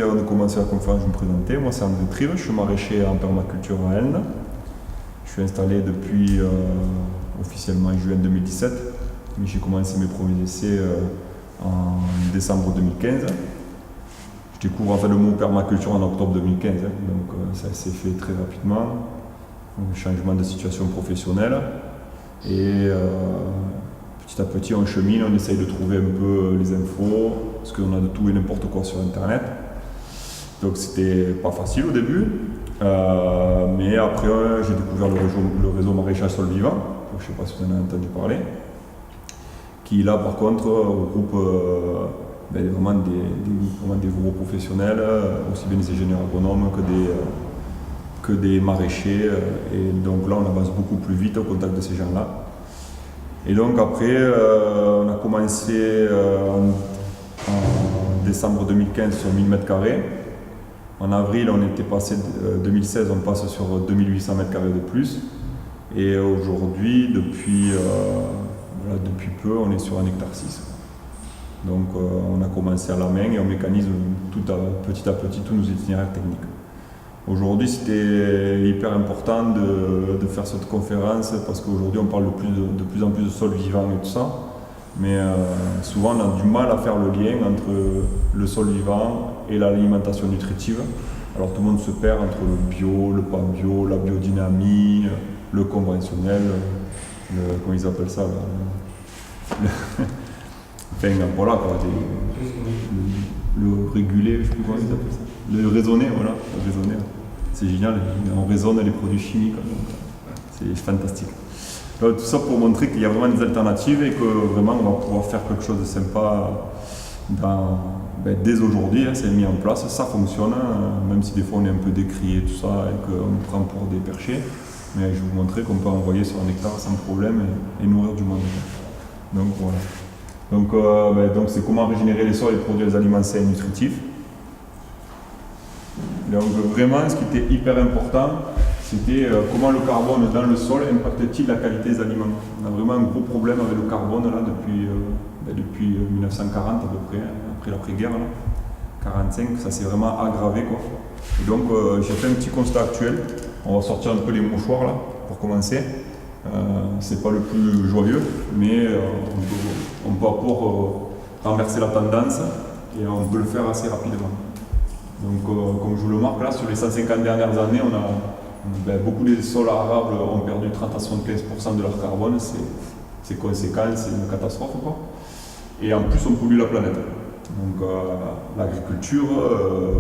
présenter, avant de commencer la conférence, je vais me présenter. Moi, c'est André Trive, je suis maraîcher en permaculture à Elne. Je suis installé depuis officiellement juin 2017, mais j'ai commencé mes premiers essais en décembre 2015. Je découvre en fait le mot permaculture en octobre 2015, donc ça s'est fait très rapidement. Un changement de situation professionnelle et petit à petit on chemine, on essaye de trouver un peu les infos, parce qu'on a de tout et n'importe quoi sur internet. Donc c'était pas facile au début, mais après j'ai découvert le réseau maraîchage sol vivant, je ne sais pas si vous en avez entendu parler, qui là par contre regroupe vraiment des gros professionnels, aussi bien des ingénieurs agronomes que des maraîchers, et donc là on avance beaucoup plus vite au contact de ces gens-là. Et donc après on a commencé en décembre 2015 sur 1000 m². En avril on était passé, 2016 on passe sur 2800 m² de plus. Et aujourd'hui, depuis peu, on est sur 1,6 hectare. Donc on a commencé à la main et on mécanise petit à petit tous nos itinéraires techniques. Aujourd'hui, c'était hyper important de faire cette conférence parce qu'aujourd'hui, on parle de plus en plus de sol vivant et tout ça. Mais souvent, on a du mal à faire le lien entre le sol vivant et l'alimentation nutritive. Alors tout le monde se perd entre le bio, le pas bio, la biodynamie, le conventionnel, comment ils appellent ça là, enfin voilà quoi, le régulé, je sais plus comment ils appellent ça. Le raisonné, voilà, le raisonné. C'est génial, on raisonne les produits chimiques, c'est fantastique. Donc, tout ça pour montrer qu'il y a vraiment des alternatives et que vraiment on va pouvoir faire quelque chose de sympa dès aujourd'hui, c'est mis en place, ça fonctionne, même si des fois on est un peu décrié tout ça et qu'on nous prend pour des perchés. Mais je vais vous montrer qu'on peut envoyer sur 1 hectare sans problème et nourrir du monde. Donc voilà. Donc c'est comment régénérer les sols et produire des aliments sains et nutritifs. Donc vraiment, ce qui était hyper important, c'était comment le carbone dans le sol impacte-t-il la qualité des aliments. On a vraiment un gros problème avec le carbone là depuis 1940 à peu près, après l'après-guerre, 45, ça s'est vraiment aggravé quoi. Et donc j'ai fait un petit constat actuel. On va sortir un peu les mouchoirs là pour commencer. C'est pas le plus joyeux, mais on peut encore renverser la tendance et on peut le faire assez rapidement. Donc comme je vous le marque là, sur les 150 dernières années, beaucoup des sols arables ont perdu 30 à 75% de leur carbone, c'est conséquent, c'est une catastrophe quoi. Et en plus on pollue la planète. Donc l'agriculture,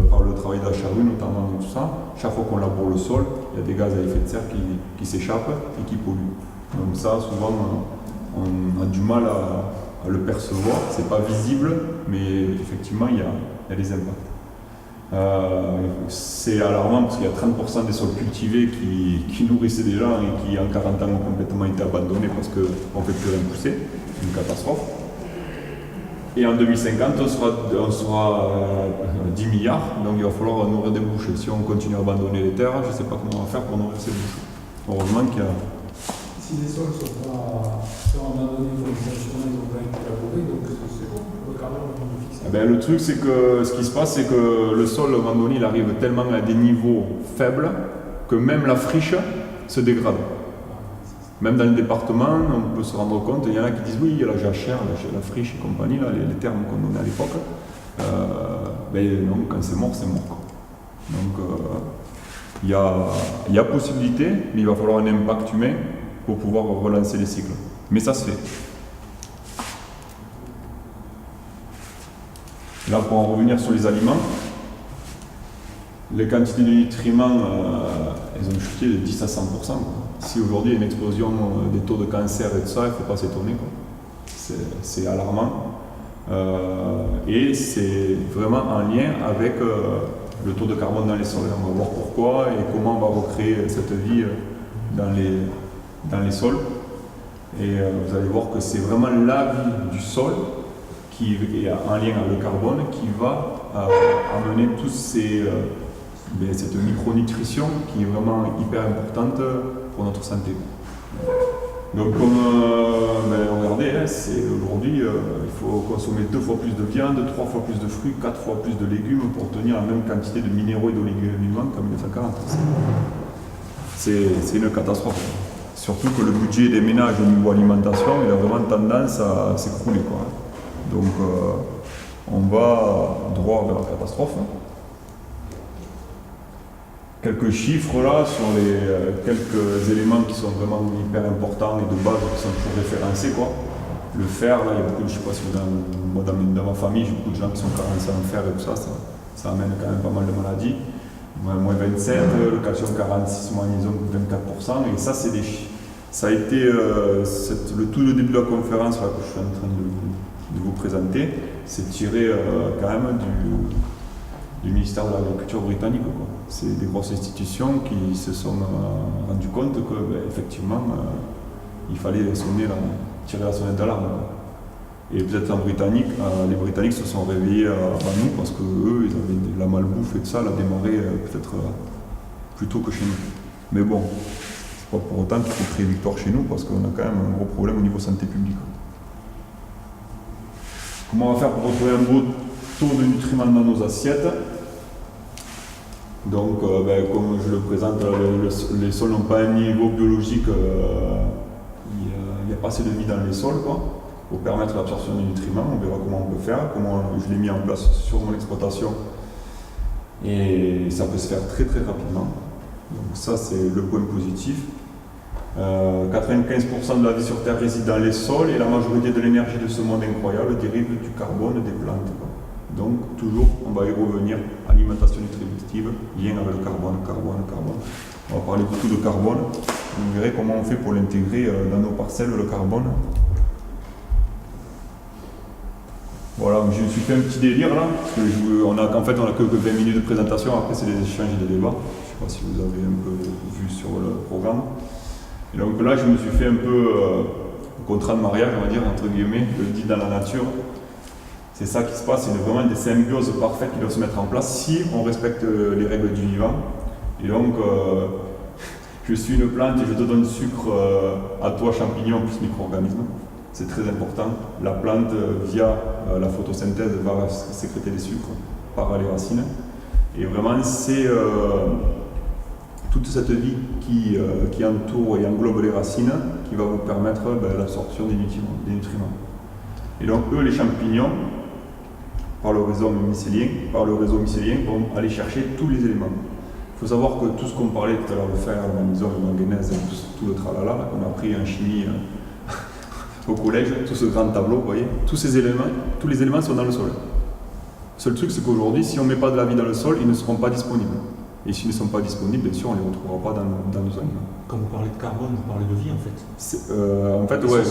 par le travail d'achat-rue notamment et tout ça, chaque fois qu'on laboure le sol, il y a des gaz à effet de serre qui s'échappent et qui polluent. Donc ça, souvent, on a du mal à le percevoir, c'est pas visible, mais effectivement, il y a des impacts. C'est alarmant parce qu'il y a 30% des sols cultivés qui nourrissaient des gens et qui, en 40 ans, ont complètement été abandonnés parce qu'on ne fait plus rien pousser. C'est une catastrophe. Et en 2050, on sera 10 milliards, donc il va falloir nourrir des bouches. Si on continue à abandonner les terres, je ne sais pas comment on va faire pour nourrir ces bouches. Heureusement qu'il y a... Si les sols sont abandonnés pour les assurances, ils n'ont pas été labourés, donc c'est bon, le carbone est fixé. Le truc, c'est que ce qui se passe, c'est que le sol, à un moment donné, il arrive tellement à des niveaux faibles que même la friche se dégrade. Même dans le département, on peut se rendre compte, il y en a qui disent oui, il y a la jachère, la friche et compagnie, là, les termes qu'on donnait à l'époque. Non, quand c'est mort, c'est mort. Donc il y a possibilité, mais il va falloir un impact humain pour pouvoir relancer les cycles. Mais ça se fait. Là, pour en revenir sur les aliments, les quantités de nutriments, elles ont chuté de 10 à 100%. Si aujourd'hui il y a une explosion des taux de cancer et tout ça, il ne faut pas s'étonner. C'est alarmant. Et c'est vraiment en lien avec le taux de carbone dans les sols. On va voir pourquoi et comment on va recréer cette vie dans les sols. Et vous allez voir que c'est vraiment la vie du sol qui est en lien avec le carbone qui va amener tous cette micronutrition qui est vraiment hyper importante pour notre santé. Donc comme regardez, hein, aujourd'hui il faut consommer 2 fois plus de viande, 3 fois plus de fruits, 4 fois plus de légumes pour obtenir la même quantité de minéraux et d'oligo-éléments qu'en 1940. C'est une catastrophe. Surtout que le budget des ménages au niveau alimentation, il a vraiment tendance à s'écrouler. Donc on va droit vers la catastrophe. Quelques chiffres là sur les quelques éléments qui sont vraiment hyper importants et de base qui sont toujours référencés. Le fer, là, il y a beaucoup de, je ne sais pas si moi dans ma famille, j'ai beaucoup de gens qui sont carencés en fer et tout ça, ça amène quand même pas mal de maladies. Moins 27, le calcium 46, magnésium 24%, et ça c'est ça a été tout le début de la conférence là, que je suis en train de vous présenter, c'est tiré quand même du ministère de l'Agriculture britannique. C'est des grosses institutions qui se sont rendues compte que effectivement il fallait tirer la sonnette d'alarme. Et peut-être les Britanniques se sont réveillés avant nous parce qu'eux, ils avaient la malbouffe et tout ça, elle a démarré peut-être plus tôt que chez nous. Mais bon, c'est pas pour autant qu'il faut créer victoire chez nous parce qu'on a quand même un gros problème au niveau santé publique. Comment on va faire pour retrouver un beau taux de nutriments dans nos assiettes? Donc, comme je le présente, les sols n'ont pas un niveau biologique, il n'y a pas assez de vie dans les sols, pour permettre l'absorption des nutriments. On verra comment on peut faire, comment je l'ai mis en place sur mon exploitation. Et ça peut se faire très très rapidement. Donc ça, c'est le point positif. 95% de la vie sur Terre réside dans les sols et la majorité de l'énergie de ce monde incroyable dérive du carbone des plantes. Donc toujours, on va y revenir, alimentation nutritive, lien avec le carbone. On va parler beaucoup de carbone. Vous verrez comment on fait pour l'intégrer dans nos parcelles, le carbone. Voilà, je me suis fait un petit délire là, parce que on a que 20 minutes de présentation, après c'est des échanges et des débats. Je ne sais pas si vous avez un peu vu sur le programme. Et donc là, je me suis fait un peu contrat de mariage, on va dire, entre guillemets, je le dis dans la nature. C'est ça qui se passe, c'est vraiment des symbioses parfaites qui doivent se mettre en place si on respecte les règles du vivant. Et donc, je suis une plante et je te donne sucre à toi, champignon plus micro-organisme. C'est très important. La plante, via la photosynthèse, va sécréter des sucres par les racines. Et vraiment, c'est toute cette vie qui entoure et englobe les racines qui va vous permettre l'absorption des nutriments. Et donc, eux, les champignons, par le réseau mycélien, vont aller chercher tous les éléments. Il faut savoir que tout ce qu'on parlait tout à l'heure, le fer, le magnésium, le manganèse, tout le tralala qu'on a appris en chimie au collège, tout ce grand tableau, vous voyez, tous les éléments sont dans le sol. Le seul truc, c'est qu'aujourd'hui, si on ne met pas de la vie dans le sol, ils ne seront pas disponibles. Et s'ils ne sont pas disponibles, bien sûr, on ne les retrouvera pas dans nos aliments. Quand vous parlez de carbone, vous parlez de vie, en fait. En fait, ouais.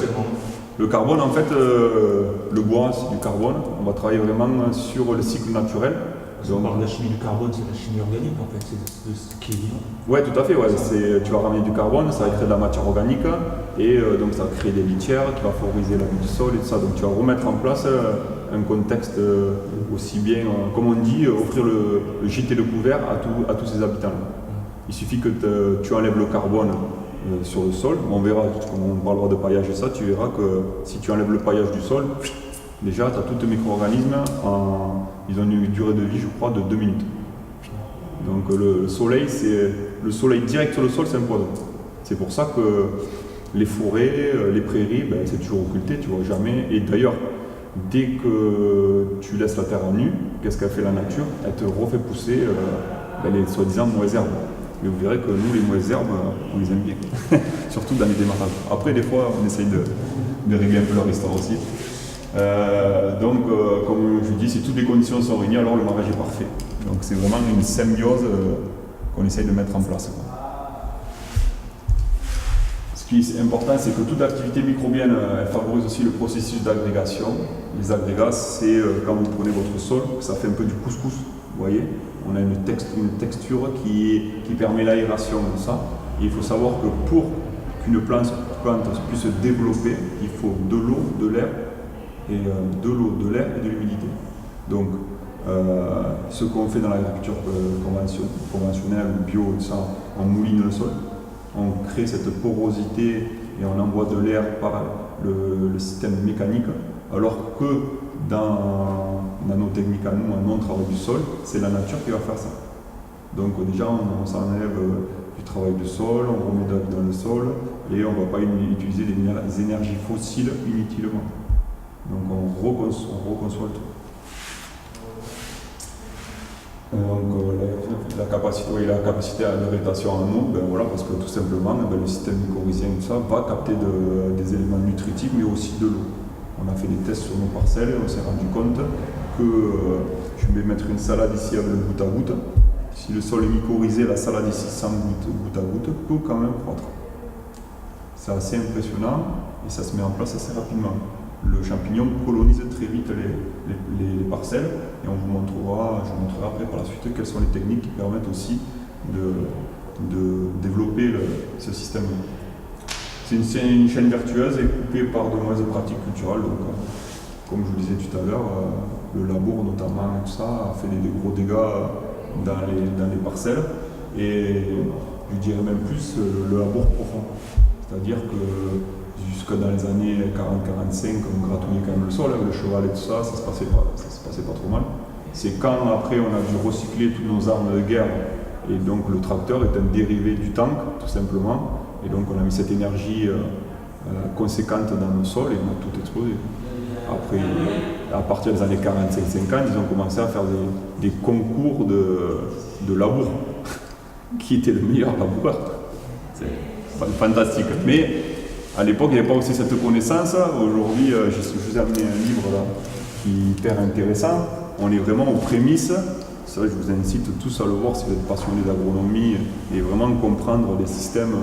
Le carbone, en fait, le bois, c'est du carbone. On va travailler vraiment sur le cycle naturel. Parce qu'on parle de la chimie du carbone, c'est la chimie organique, en fait, c'est ce qui est vivant. Oui, tout à fait. Ouais. Tu vas ramener du carbone, ça va créer de la matière organique, et donc ça va créer des litières qui va favoriser la vie du sol et tout ça. Donc tu vas remettre en place un contexte aussi bien, comme on dit, offrir le gîte et le couvert à tous ces habitants. Il suffit que tu enlèves le carbone sur le sol. On verra, quand on parlera de paillage et ça, tu verras que si tu enlèves le paillage du sol, déjà tu as tous tes micro-organismes, ils ont une durée de vie, je crois, de 2 minutes. Donc le soleil direct sur le sol, c'est un poison. C'est pour ça que les forêts, les prairies, c'est toujours occulté, tu vois jamais. Et d'ailleurs, dès que tu laisses la terre en nu, qu'est-ce qu'a fait la nature? Elle te refait pousser les soi-disant mauvaises herbes. Mais vous verrez que nous, les mauvaises herbes, on les aime bien. Surtout dans les démarrages. Après, des fois, on essaye de régler un peu leur histoire aussi. Donc, comme je dis, si toutes les conditions sont réunies, alors le mariage est parfait. Donc, c'est vraiment une symbiose qu'on essaye de mettre en place. Ce qui est important, c'est que toute activité microbienne elle favorise aussi le processus d'agrégation. Les agrégats, c'est quand vous prenez votre sol, ça fait un peu du couscous, vous voyez. On a une texture qui permet l'aération de ça. Et il faut savoir que pour qu'une plante puisse se développer, il faut de l'eau, de l'air, et de l'humidité. Donc, ce qu'on fait dans l'agriculture conventionnelle ou bio, ça, on mouline le sol, on crée cette porosité et on envoie de l'air par le système mécanique, alors que dans nos techniques à nous, un travail du sol, c'est la nature qui va faire ça. Donc déjà, on s'enlève du travail du sol, on remet dans le sol, et on ne va pas utiliser des énergies fossiles inutilement. Donc on reconçoit le tout. Donc la capacité à de rétention en eau, parce que tout simplement le système mycorhizien tout ça va capter des éléments nutritifs mais aussi de l'eau. On a fait des tests sur nos parcelles et on s'est rendu compte que je vais mettre une salade ici avec le goutte à goutte. Si le sol est mycorhizé, la salade ici sans goutte à goutte peut quand même croître. C'est assez impressionnant et ça se met en place assez rapidement. Le champignon colonise très vite les parcelles et je vous montrerai après par la suite quelles sont les techniques qui permettent aussi de développer ce système. C'est une chaîne vertueuse et coupée par de mauvaises pratiques culturelles. Donc, comme je vous disais tout à l'heure, le labour notamment et tout ça a fait des gros dégâts dans les parcelles et je dirais même plus le labour profond. C'est-à-dire que jusque dans les années 40-45, on gratouillait quand même le sol, le cheval et tout ça, ça se passait pas trop mal. C'est quand après on a dû recycler toutes nos armes de guerre et donc le tracteur est un dérivé du tank tout simplement et donc on a mis cette énergie conséquente dans le sol et on a tout explosé. Après, à partir des années 45-50, ils ont commencé à faire des concours de labour. Qui était le meilleur laboureur? C'est fantastique. Mais à l'époque, il n'y avait pas aussi cette connaissance. Aujourd'hui, je vous ai amené un livre là, qui est hyper intéressant. On est vraiment aux prémices. C'est vrai, je vous incite tous à le voir si vous êtes passionné d'agronomie et vraiment comprendre les systèmes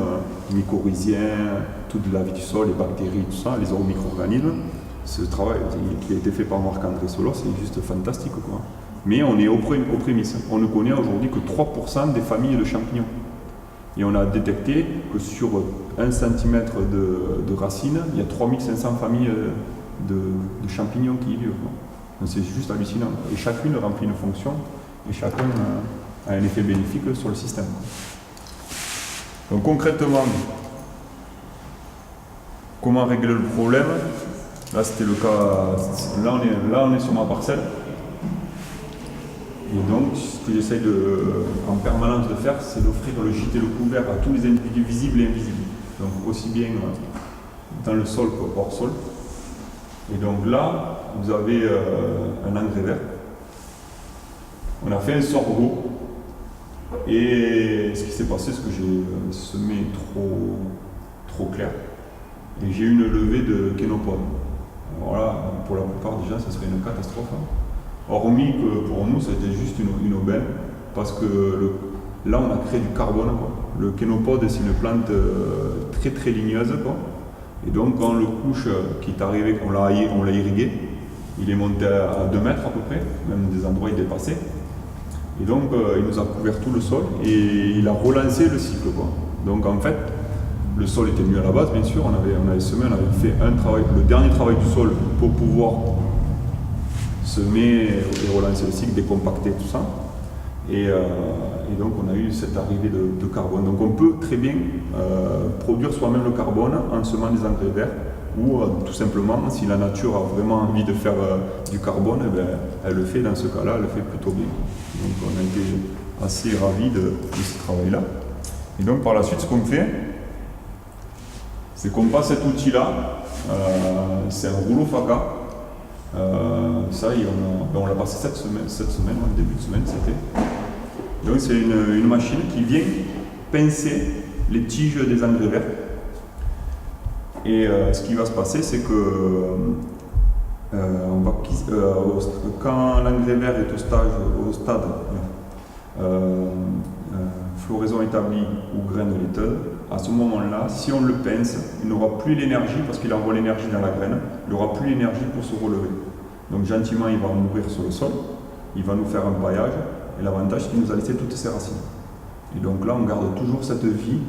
mycorhiziens, toute la vie du sol, les bactéries, tout ça, les micro-organismes. Ce travail qui a été fait par Marc-André Solos, c'est juste fantastique, quoi. Mais on est aux prémices. On ne connaît aujourd'hui que 3% des familles de champignons. Et on a détecté que sur 1 cm de racines, il y a 3500 familles de champignons qui y vivent. Donc c'est juste hallucinant. Et chacune remplit une fonction et chacun a un effet bénéfique sur le système. Donc concrètement, comment régler le problème? Là c'était le cas, là on est sur ma parcelle. Et donc ce que j'essaye en permanence de faire, c'est d'offrir le gîte et le couvert à tous les individus visibles et invisibles. Donc aussi bien dans le sol qu'hors sol. Et donc là, vous avez un engrais vert. On a fait un sorgho. Et ce qui s'est passé, c'est que j'ai semé trop clair. Et j'ai eu une levée de kénopodes. Alors là, pour la plupart des gens, ça serait une catastrophe. Hormis que pour nous, c'était juste une aubaine, parce que là, on a créé du carbone, quoi. Le kénopode, c'est une plante très ligneuse, quoi. Et donc, quand le couche qui est arrivé, on l'a irrigué, il est monté à 2 mètres à peu près, même des endroits il dépassait. Et donc, il nous a couvert tout le sol et il a relancé le cycle, quoi. Donc, en fait, le sol était mieux à la base, bien sûr. On avait semé, on avait fait le dernier travail du sol pour pouvoir semer et relancer le cycle, décompacter tout ça. Et donc on a eu cette arrivée de carbone. Donc on peut très bien produire soi-même le carbone en semant des engrais verts ou tout simplement, si la nature a vraiment envie de faire du carbone, elle le fait dans ce cas-là, elle le fait plutôt bien. Donc on a été assez ravis de ce travail-là. Et donc par la suite, ce qu'on fait, c'est qu'on passe cet outil-là, c'est un rouleau FACA. Ça, on l'a passé cette semaine, en début de semaine, c'était. Donc c'est une machine qui vient pincer les tiges des engrais verts. Et ce qui va se passer, c'est que quand l'engrais vert est au stade floraison établie ou graine laiteuse, à ce moment-là, si on le pince, il n'aura plus l'énergie, parce qu'il envoie l'énergie dans la graine, il n'aura plus l'énergie pour se relever. Donc gentiment, il va mourir sur le sol, il va nous faire un paillage, et l'avantage, c'est qu'il nous a laissé toutes ses racines. Et donc là, on garde toujours cette vie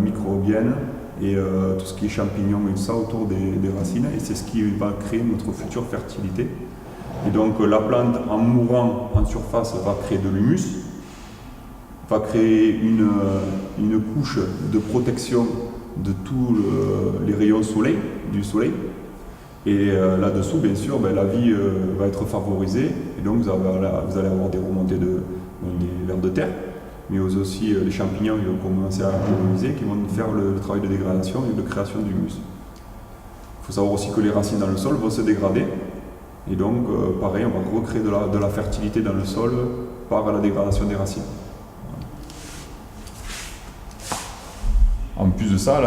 microbienne et tout ce qui est champignons et tout ça autour des racines, et c'est ce qui va créer notre future fertilité. Et donc la plante, en mourant en surface, va créer de l'humus, va créer une couche de protection de tous les rayons du soleil. Et là-dessous, bien sûr, la vie va être favorisée. Et donc, vous allez avoir des remontées des vers de terre, mais aussi les champignons qui vont commencer à coloniser, qui vont faire le travail de dégradation et de création d'humus. Il faut savoir aussi que les racines dans le sol vont se dégrader. Et donc, pareil, on va recréer de la fertilité dans le sol par la dégradation des racines. En plus de ça,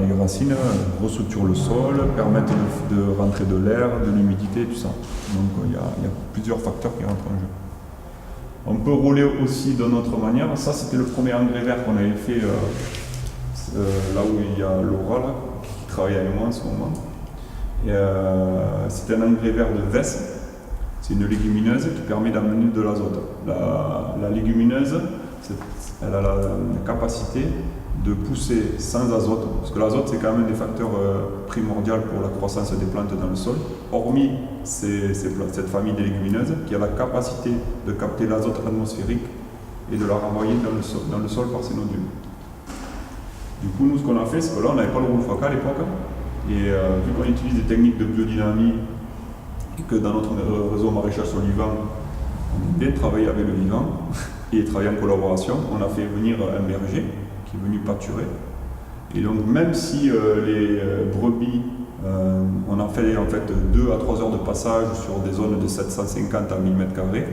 les racines restructurent le sol, permettent de rentrer de l'air, de l'humidité, tout ça. Donc il y a plusieurs facteurs qui rentrent en jeu. On peut rouler aussi d'une autre manière. Ça, c'était le premier engrais vert qu'on avait fait là où il y a Laura, là, qui travaille avec moi en ce moment. C'est un engrais vert de Vesse. C'est une légumineuse qui permet d'amener de l'azote. La légumineuse, elle a la capacité de pousser sans azote, parce que l'azote c'est quand même un des facteurs primordiaux pour la croissance des plantes dans le sol, hormis cette famille de légumineuses qui a la capacité de capter l'azote atmosphérique et de la renvoyer dans le sol par ses nodules. Du coup, nous ce qu'on a fait, c'est que là on n'avait pas le rouleau Foca à l'époque, et vu qu'on utilise des techniques de biodynamie et que dans notre réseau maraîchage sur le vivant, on aime bien travailler avec le vivant et travailler en collaboration, on a fait venir un berger qui est venu pâturer. Et donc même si les brebis, on a fait en fait 2 à 3 heures de passage sur des zones de 750 à 1000 m²,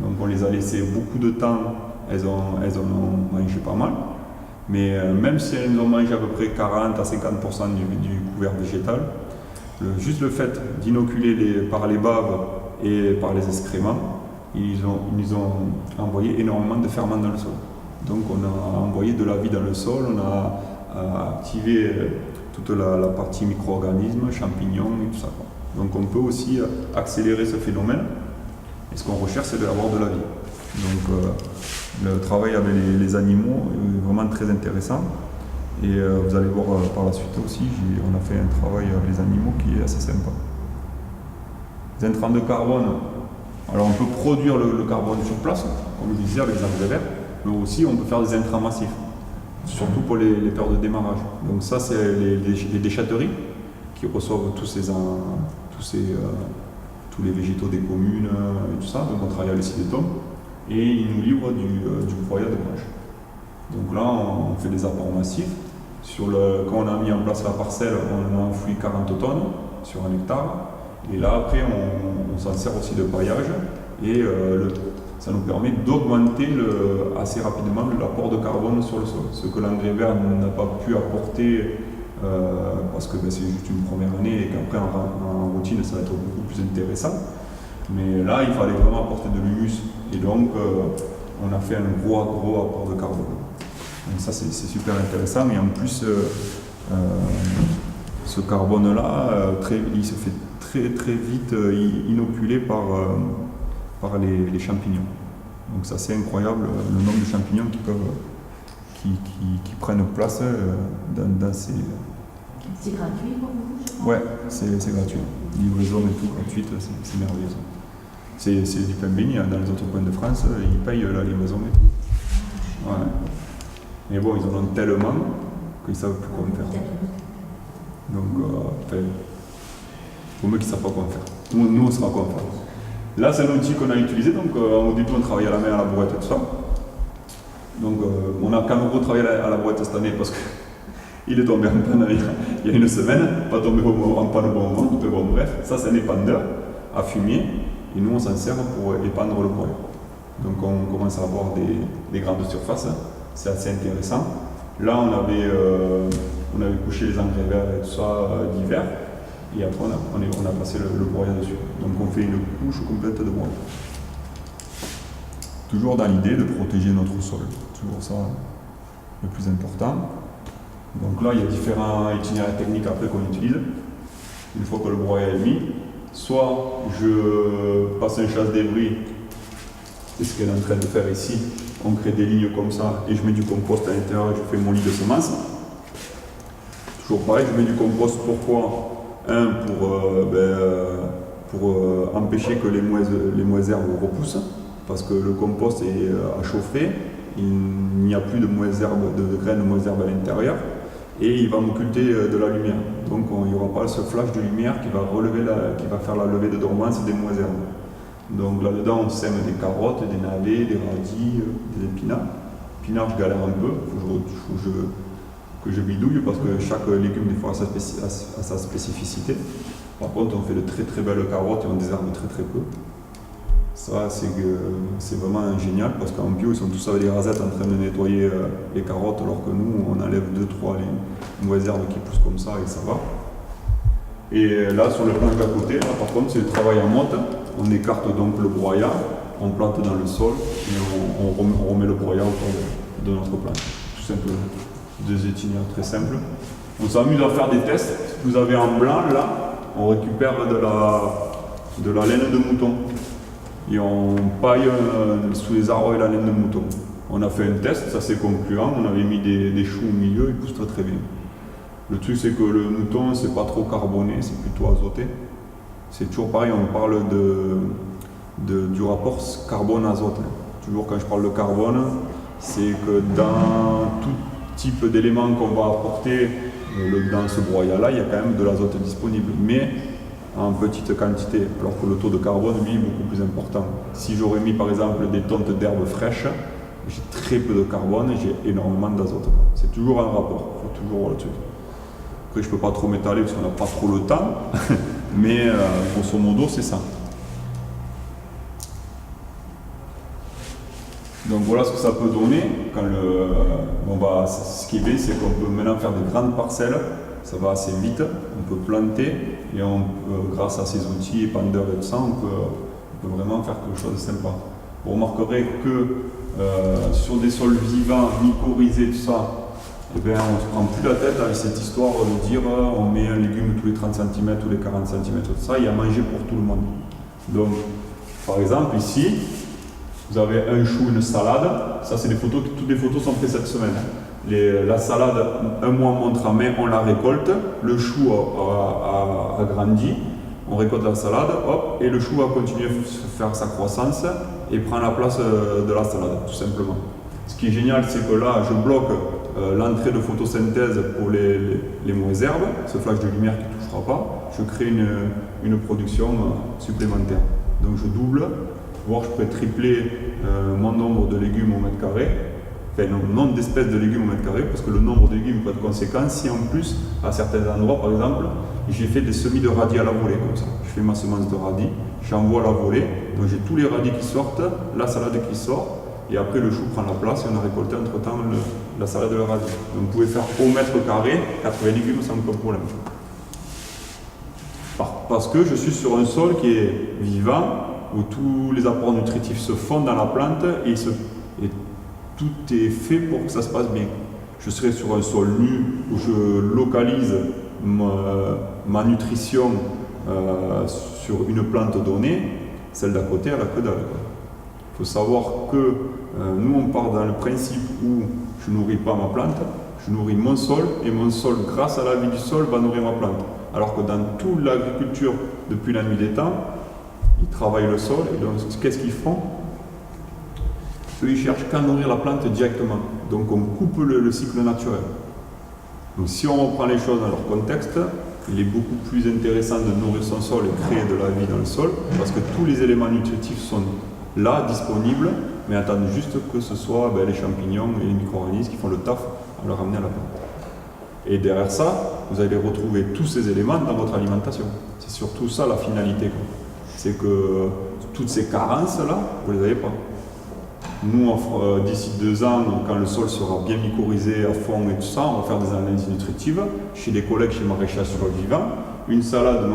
donc on les a laissé beaucoup de temps, elles en ont mangé pas mal, mais même si elles ont mangé à peu près 40 à 50% du couvert végétal, juste le fait d'inoculer par les baves et par les excréments, ils nous ont envoyé énormément de ferments dans le sol. Donc on a envoyé de la vie dans le sol, on a activé toute la partie micro-organismes, champignons et tout ça. Donc on peut aussi accélérer ce phénomène. Et ce qu'on recherche, c'est d'avoir de la vie. Donc le travail avec les animaux est vraiment très intéressant. Et vous allez voir par la suite aussi, on a fait un travail avec les animaux qui est assez sympa. Les intrants de carbone, alors on peut produire le carbone sur place, comme je disais avec les engrais verts, mais aussi on peut faire des intrants massifs, surtout pour les périodes de démarrage. Donc ça c'est les déchetteries qui reçoivent tous les végétaux des communes et tout ça, donc on travaille avec les sidétomes, et ils nous livrent du broyat de branches. Donc là on fait des apports massifs. Quand on a mis en place la parcelle, on a enfoui 40 tonnes sur 1 hectare, et là après on s'en sert aussi de paillage, et ça nous permet d'augmenter assez rapidement l'apport de carbone sur le sol. Ce que l'engrais vert n'a pas pu apporter parce que c'est juste une première année et qu'après en routine ça va être beaucoup plus intéressant. Mais là il fallait vraiment apporter de l'humus et donc on a fait un gros apport de carbone. Donc ça c'est super intéressant et en plus ce carbone-là, il se fait très vite inoculé par les champignons. Donc ça c'est incroyable le nombre de champignons qui prennent place dans ces... C'est gratuit pour vous, je pense? Ouais, c'est gratuit. Livraison et tout gratuite, c'est merveilleux. C'est du pain béni, dans les autres coins de France, ils payent la livraison et tout. Ouais. Mais bon, ils en ont tellement qu'ils ne savent plus quoi en faire. Donc, pour eux qui ne savent pas quoi en faire. Nous, on ne saura quoi en faire. Là, c'est un outil qu'on a utilisé, donc au début, on travaillait à la main, à la brouette et tout ça. Donc, on a quand même retravaillé à la brouette cette année parce qu'il est tombé en panne il y a une semaine, pas tombé en panne au bon moment, mais bon, bref, ça, c'est un épandeur à fumier, et nous, on s'en sert pour épandre le broyat. Donc, on commence à avoir des grandes surfaces, c'est assez intéressant. Là, on avait couché les engrais verts et tout ça d'hiver. Et après, on a passé le broyat dessus. Donc on fait une couche complète de broyat. Toujours dans l'idée de protéger notre sol. Toujours ça le plus important. Donc là, il y a différents itinéraires techniques après qu'on utilise. Une fois que le broyat est mis, soit je passe un chasse-débris, c'est ce qu'elle est en train de faire ici. On crée des lignes comme ça et je mets du compost à l'intérieur et je fais mon lit de semences. Toujours pareil, je mets du compost, pourquoi ? Pour empêcher que les mauvaises herbes repoussent, parce que le compost est à chauffer, il n'y a plus de mauvaises herbes, de graines de mauvaises herbes à l'intérieur, et il va m'occulter de la lumière. Donc il n'y aura pas ce flash de lumière qui va faire la levée de dormance des mauvaises herbes. Donc là-dedans, on sème des carottes, des navets, des radis, des épinards. Épinards, je galère un peu, il faut que je bidouille parce que chaque légume, des fois, a sa spécificité. Par contre, on fait de très très belles carottes et on désherbe très très peu. Ça, c'est vraiment génial parce qu'en bio, ils sont tous avec des rasettes en train de nettoyer les carottes, alors que nous, on enlève 2-3 les mauvaises herbes qui poussent comme ça et ça va. Et là, sur le plan d'à côté, là, par contre, c'est le travail en motte. On écarte donc le broyat, on plante dans le sol et on remet le broyat autour de notre plante. Tout simplement. Deux itinéraires très simples. On s'amuse à faire des tests. Vous avez en blanc, là, on récupère de la laine de mouton. Et on paille sous les arbres avec la laine de mouton. On a fait un test, ça c'est concluant. On avait mis des choux au milieu, ils poussent très très bien. Le truc c'est que le mouton, c'est pas trop carboné, c'est plutôt azoté. C'est toujours pareil, on parle du rapport carbone-azote. Toujours quand je parle de carbone, c'est que dans tout type d'éléments qu'on va apporter dans ce broyat-là, il y a quand même de l'azote disponible, mais en petite quantité, alors que le taux de carbone, lui, est beaucoup plus important. Si j'aurais mis par exemple des tontes d'herbes fraîches, j'ai très peu de carbone et j'ai énormément d'azote. C'est toujours un rapport, il faut toujours voir le truc. Après, je ne peux pas trop m'étaler parce qu'on n'a pas trop le temps, mais grosso modo, c'est ça. Donc voilà ce que ça peut donner. Ce qui est bien, c'est qu'on peut maintenant faire des grandes parcelles, ça va assez vite, on peut planter et grâce à ces outils, épandeurs et tout ça, on peut vraiment faire quelque chose de sympa. Vous remarquerez que sur des sols vivants, mycorhizés, tout ça, on ne se prend plus la tête avec cette histoire de dire on met un légume tous les 30 cm, tous les 40 cm, tout ça, il y a à manger pour tout le monde. Donc, par exemple, ici, vous avez un chou, une salade, ça c'est des photos, toutes les photos sont faites cette semaine. La salade, un mois on montre à main, on la récolte, le chou a grandi, on récolte la salade, hop, et le chou va continuer à faire sa croissance et prend la place de la salade, tout simplement. Ce qui est génial, c'est que là, je bloque l'entrée de photosynthèse pour les mauvaises herbes, ce flash de lumière qui ne touchera pas, je crée une production supplémentaire. Donc je double, voire je pourrais tripler mon nombre de légumes au mètre carré, enfin le nombre d'espèces de légumes au mètre carré, parce que le nombre de légumes peut être conséquent si en plus, à certains endroits par exemple, j'ai fait des semis de radis à la volée comme ça. Je fais ma semence de radis, j'envoie à la volée, donc j'ai tous les radis qui sortent, la salade qui sort, et après le chou prend la place et on a récolté entre temps la salade de la radis. Donc vous pouvez faire au mètre carré 80 légumes sans aucun problème. Parce que je suis sur un sol qui est vivant, où tous les apports nutritifs se font dans la plante et tout est fait pour que ça se passe bien. Je serai sur un sol nu où je localise ma nutrition sur une plante donnée, celle d'à côté à la que dalle. Il faut savoir que nous on part dans le principe où je ne nourris pas ma plante, je nourris mon sol et mon sol, grâce à la vie du sol, va nourrir ma plante. Alors que dans toute l'agriculture, depuis la nuit des temps, ils travaillent le sol et donc qu'est-ce qu'ils font? Eux ils cherchent qu'à nourrir la plante directement. Donc on coupe le cycle naturel. Donc si on reprend les choses dans leur contexte, il est beaucoup plus intéressant de nourrir son sol et créer de la vie dans le sol parce que tous les éléments nutritifs sont là, disponibles, mais attendent juste que ce soit les champignons et les micro-organismes qui font le taf à le ramener à la plante. Et derrière ça, vous allez retrouver tous ces éléments dans votre alimentation. C'est surtout ça la finalité. C'est que toutes ces carences-là, vous ne les avez pas. Nous, d'ici 2 ans, quand le sol sera bien mycorhizé à fond et tout ça, on va faire des analyses nutritives chez des collègues chez Maraîchage sur le vivant. Une salade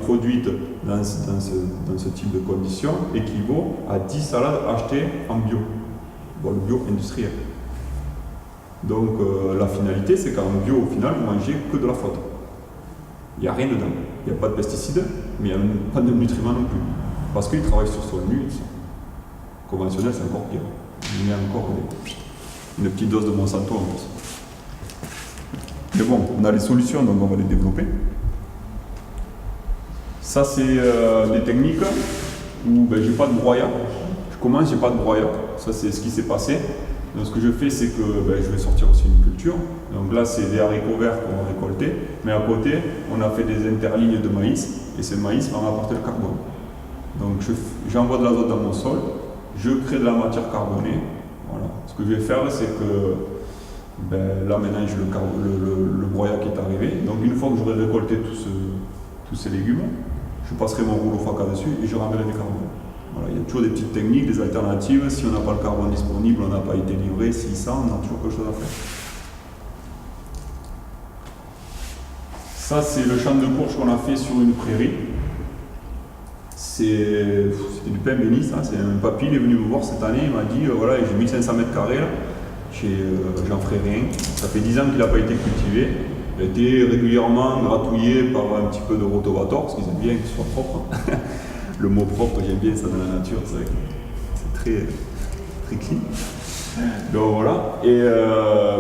produite dans ce type de conditions équivaut à 10 salades achetées en bio. Bon, le bio industriel. Donc la finalité, c'est qu'en bio, au final, vous mangez que de la faute. Il n'y a rien dedans. Il n'y a pas de pesticides, mais il n'y a pas de nutriments non plus. Parce qu'ils travaillent sur sol nu. Conventionnel, c'est encore pire. Il y a encore une petite dose de Monsanto en plus. Mais bon, on a les solutions, donc on va les développer. Ça, c'est des techniques où j'ai pas de broyat. Je commence, j'ai pas de broyat. Ça, c'est ce qui s'est passé. Donc ce que je fais, c'est que je vais sortir aussi une culture. Donc là, c'est des haricots verts qu'on va récolter, mais à côté, on a fait des interlignes de maïs, et ce maïs va m'apporter le carbone. Donc j'envoie de l'azote dans mon sol, je crée de la matière carbonée. Voilà. Ce que je vais faire, c'est que là maintenant, j'ai le broyat qui est arrivé. Donc une fois que j'aurai récolté tous ces légumes, je passerai mon rouleau Faca dessus et je ramènerai du carbone. Voilà, il y a toujours des petites techniques, des alternatives. Si on n'a pas le carbone disponible, on n'a pas été livré, si ça, on a toujours quelque chose à faire. Ça, c'est le champ de courge qu'on a fait sur une prairie. C'était du pain béni, ça. C'est un papy, il est venu me voir cette année, il m'a dit voilà, j'ai 1500 mètres carrés là, j'en ferai rien. Ça fait 10 ans qu'il n'a pas été cultivé. Il a été régulièrement gratouillé par un petit peu de rotovator, parce qu'ils aiment bien qu'il soit propre. Le mot propre, j'aime bien ça dans la nature, c'est très, très clean. Donc voilà.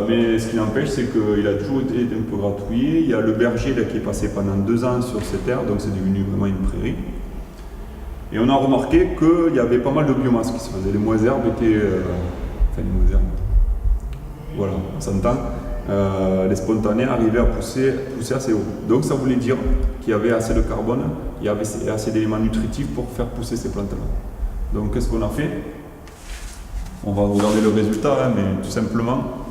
Mais ce qui n'empêche, c'est qu'il a toujours été un peu gratouillé. Il y a le berger là, qui est passé pendant 2 ans sur ces terres, donc c'est devenu vraiment une prairie. Et on a remarqué qu'il y avait pas mal de biomasse qui se faisait. Les moises-herbes étaient. Les moises-herbes. Voilà, on s'entend. Les spontanés arrivaient à pousser assez haut. Donc ça voulait dire qu'il y avait assez de carbone, il y avait assez d'éléments nutritifs pour faire pousser ces plantes-là. Donc qu'est-ce qu'on a fait? On va regarder le résultat, mais tout simplement,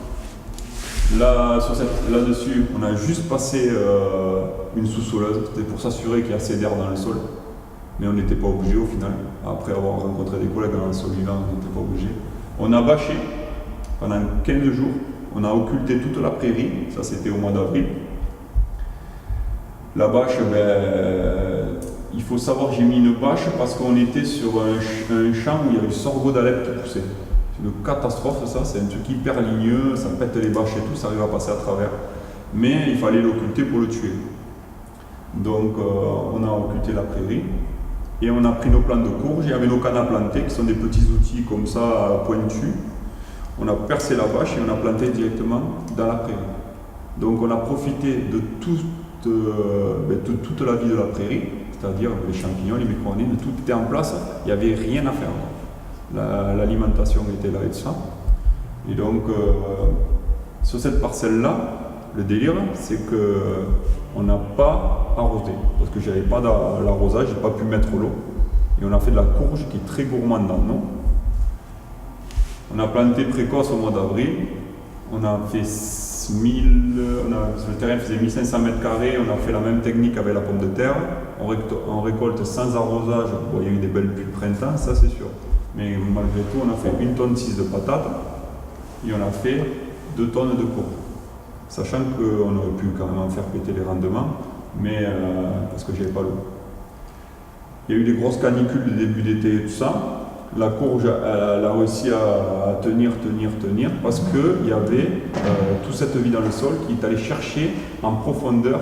là-dessus, on a juste passé une sous-soleuse, c'était pour s'assurer qu'il y a assez d'air dans le sol. Mais on n'était pas obligé au final. Après avoir rencontré des collègues dans le sol vivant, on n'était pas obligé. On a bâché pendant 15 jours. On a occulté toute la prairie, ça c'était au mois d'avril. La bâche, il faut savoir, j'ai mis une bâche parce qu'on était sur un champ où il y avait du sorgho d'Alep qui poussait. C'est une catastrophe ça, c'est un truc hyper ligneux, ça pète les bâches et tout, ça arrive à passer à travers. Mais il fallait l'occulter pour le tuer. Donc on a occulté la prairie et on a pris nos plants de courge, il y avait nos cannes à planter qui sont des petits outils comme ça pointus. On a percé la bâche et on a planté directement dans la prairie. Donc on a profité de toute la vie de la prairie, c'est-à-dire les champignons, les micro-organismes, tout était en place, il n'y avait rien à faire. L'alimentation était là et tout ça. Et donc sur cette parcelle-là, le délire, c'est qu'on n'a pas arrosé, parce que j'avais pas l'arrosage, j'ai pas pu mettre l'eau. Et on a fait de la courge qui est très gourmande en eau. On a planté précoce au mois d'avril, on a fait le terrain faisait 1500 mètres carrés, on a fait la même technique avec la pomme de terre, on récolte sans arrosage, bon, il y a eu des belles pluies de printemps, ça c'est sûr, mais malgré tout on a fait 1,6 tonne de patates et on a fait 2 tonnes de courge, sachant qu'on aurait pu quand même faire péter les rendements, mais parce que j'avais pas l'eau. Il y a eu des grosses canicules de début d'été et tout ça. La courge, elle a réussi à tenir, parce qu'il y avait toute cette vie dans le sol qui est allée chercher en profondeur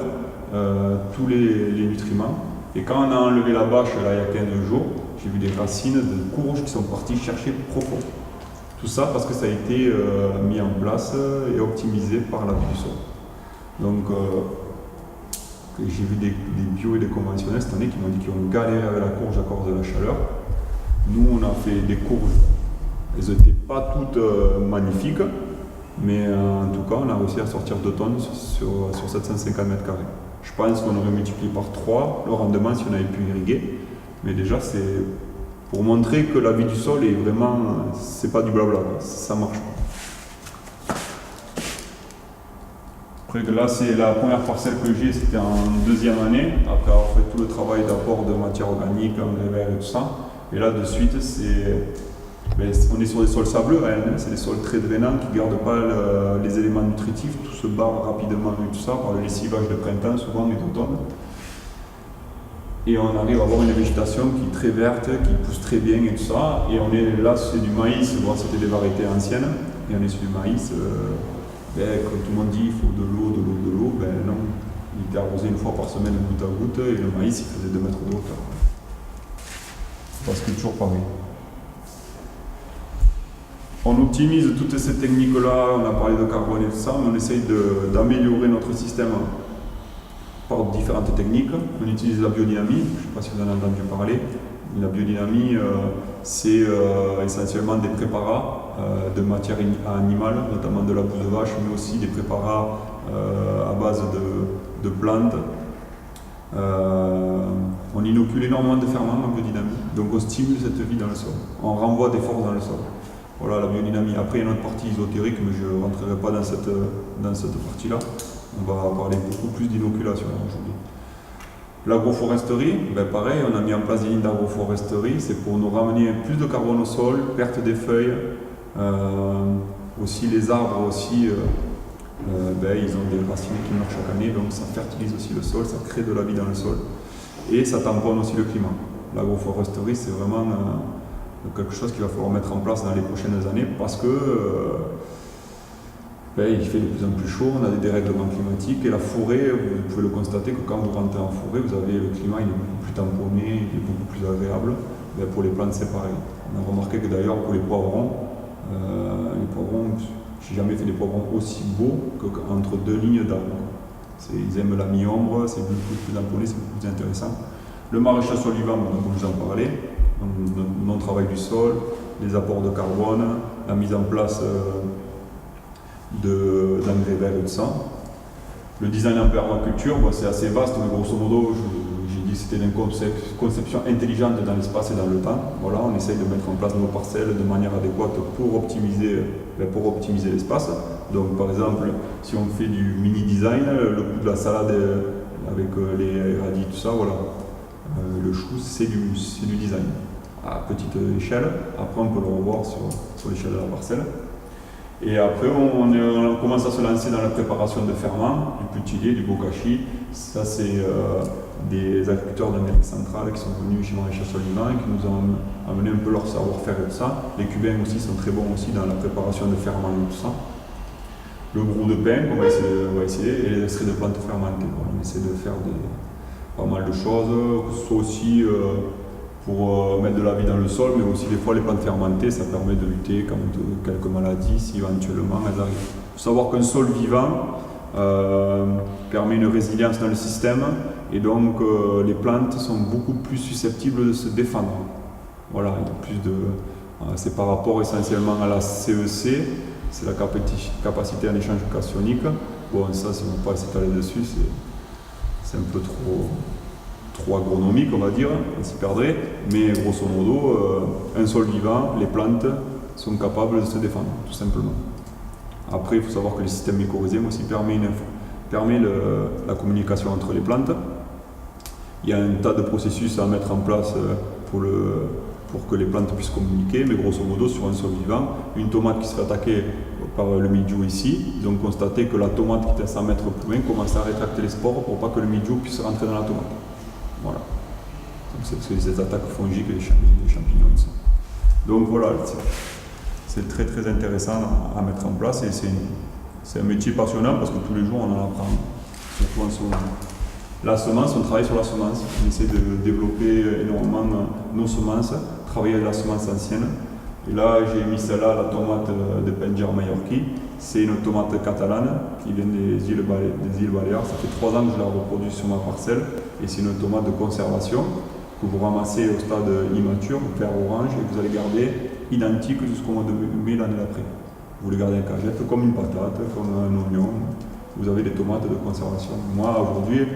tous les nutriments. Et quand on a enlevé la bâche, là, il y a 15 jours, j'ai vu des racines de courge qui sont parties chercher profond. Tout ça parce que ça a été mis en place et optimisé par la vie du sol. Donc, j'ai vu des bio et des conventionnels cette année qui m'ont dit qu'ils ont galéré avec la courge à cause de la chaleur. Nous, on a fait des courges. Elles n'étaient pas toutes magnifiques, mais en tout cas, on a réussi à sortir 2 tonnes sur 750 mètres carrés. Je pense qu'on aurait multiplié par 3 le rendement si on avait pu irriguer. Mais déjà, c'est pour montrer que la vie du sol est vraiment, c'est pas du blabla, ça marche. Après, là, c'est la première parcelle que j'ai, c'était en 2e année, après avoir fait tout le travail d'apport de matière organique, engrais verts et tout ça. Et là, de suite, on est sur des sols sableux, c'est des sols très drainants qui ne gardent pas les éléments nutritifs, tout se barre rapidement et tout ça, par le lessivage de printemps souvent et d'automne. Et on arrive à avoir une végétation qui est très verte, qui pousse très bien et tout ça. Et on est là, c'est du maïs, bon, c'était des variétés anciennes, et on est sur du maïs. Quand tout le monde dit il faut de l'eau, non. Il était arrosé une fois par semaine, goutte à goutte, et le maïs il faisait 2 mètres de hauteur. Parce que toujours pareil. On optimise toutes ces techniques-là, on a parlé de carbone et tout ça, mais on essaye d'améliorer notre système par différentes techniques. On utilise la biodynamie, je ne sais pas si vous en avez entendu parler, La biodynamie, c'est essentiellement des préparats de matière animale, notamment de la boue de vache, mais aussi des préparats à base de plantes. On inocule énormément de ferments en biodynamie, donc on stimule cette vie dans le sol. On renvoie des forces dans le sol. Voilà la biodynamie. Après, il y a une autre partie ésotérique, mais je ne rentrerai pas dans cette partie-là. On va parler beaucoup plus d'inoculation aujourd'hui. L'agroforesterie, pareil, on a mis en place des lignes d'agroforesterie, c'est pour nous ramener plus de carbone au sol, perte des feuilles, aussi les arbres aussi, ils ont des racines qui meurent chaque année, donc ça fertilise aussi le sol, ça crée de la vie dans le sol, et ça tamponne aussi le climat. L'agroforesterie, c'est vraiment quelque chose qu'il va falloir mettre en place dans les prochaines années, parce que il fait de plus en plus chaud, on a des dérèglements climatiques, et la forêt, vous pouvez le constater que quand vous rentrez en forêt, vous avez le climat, il est beaucoup plus tamponné, il est beaucoup plus agréable. Pour les plantes, c'est pareil. On a remarqué que d'ailleurs, pour les poivrons, j'ai jamais fait des poivrons aussi beaux qu'entre deux lignes d'arbres. Ils aiment la mi-ombre, c'est beaucoup plus tamponné, c'est beaucoup plus intéressant. Le maraîchage sol vivant, comme je vous en parlais, le non-travail du sol, les apports de carbone, la mise en place d'engrais verts et de sang. Le design en permaculture, c'est assez vaste, mais grosso modo, j'ai dit que c'était une conception intelligente dans l'espace et dans le temps. Voilà, on essaye de mettre en place nos parcelles de manière adéquate pour optimiser l'espace. Donc par exemple, si on fait du mini-design, le coup de la salade avec les radis, tout ça, voilà. Le chou, c'est du design à petite échelle. Après, on peut le revoir sur l'échelle de la parcelle. Et après, on commence à se lancer dans la préparation de ferments, du putilier, du bokashi. Ça, c'est des agriculteurs d'Amérique centrale qui sont venus chez Maraîchage sol vivant et qui nous ont amené un peu leur savoir-faire et tout ça. Les Cubains aussi sont très bons aussi dans la préparation de ferments et tout ça. Le grou de pain, on va essayer, et les extraits de plantes fermentées. Voilà, on essaie de faire pas mal de choses, que ce soit aussi pour mettre de la vie dans le sol, mais aussi des fois les plantes fermentées, ça permet de lutter contre quelques maladies si éventuellement elles arrivent. Il faut savoir qu'un sol vivant permet une résilience dans le système, et donc les plantes sont beaucoup plus susceptibles de se défendre. Voilà, il y a plus de... c'est par rapport essentiellement à la CEC, c'est la capacité en échange cationique. Bon, ça, si on ne va pas s'étaler dessus, c'est un peu trop agronomique, on va dire, on s'y perdrait, mais grosso modo, un sol vivant, les plantes sont capables de se défendre, tout simplement. Après, il faut savoir que le système mycorhizien aussi permet la communication entre les plantes. Il y a un tas de processus à mettre en place pour que les plantes puissent communiquer, mais grosso modo, sur un sol vivant, une tomate qui se fait attaquer par le mildiou ici, ils ont constaté que la tomate qui était à 100 mètres plus loin commençait à rétracter les spores pour pas que le mildiou puisse rentrer dans la tomate. Voilà. Donc c'est ces attaques fongiques et les champignons. Ça. Donc voilà, c'est très très intéressant à mettre en place, et c'est un métier passionnant parce que tous les jours on en apprend, surtout en ce moment. La semence, on travaille sur la semence, on essaie de développer énormément nos semences, travailler avec la semence ancienne. Et là, j'ai mis celle-là, la tomate de Penjar Mallorquí. C'est une tomate catalane qui vient des îles Baléares. Ça fait 3 ans que je la reproduis sur ma parcelle. Et c'est une tomate de conservation que vous ramassez au stade immature, vert-orange, et que vous allez garder identique jusqu'au mois de mai l'année d'après. Vous les gardez en cagette, comme une patate, comme un oignon. Vous avez des tomates de conservation. Moi, aujourd'hui,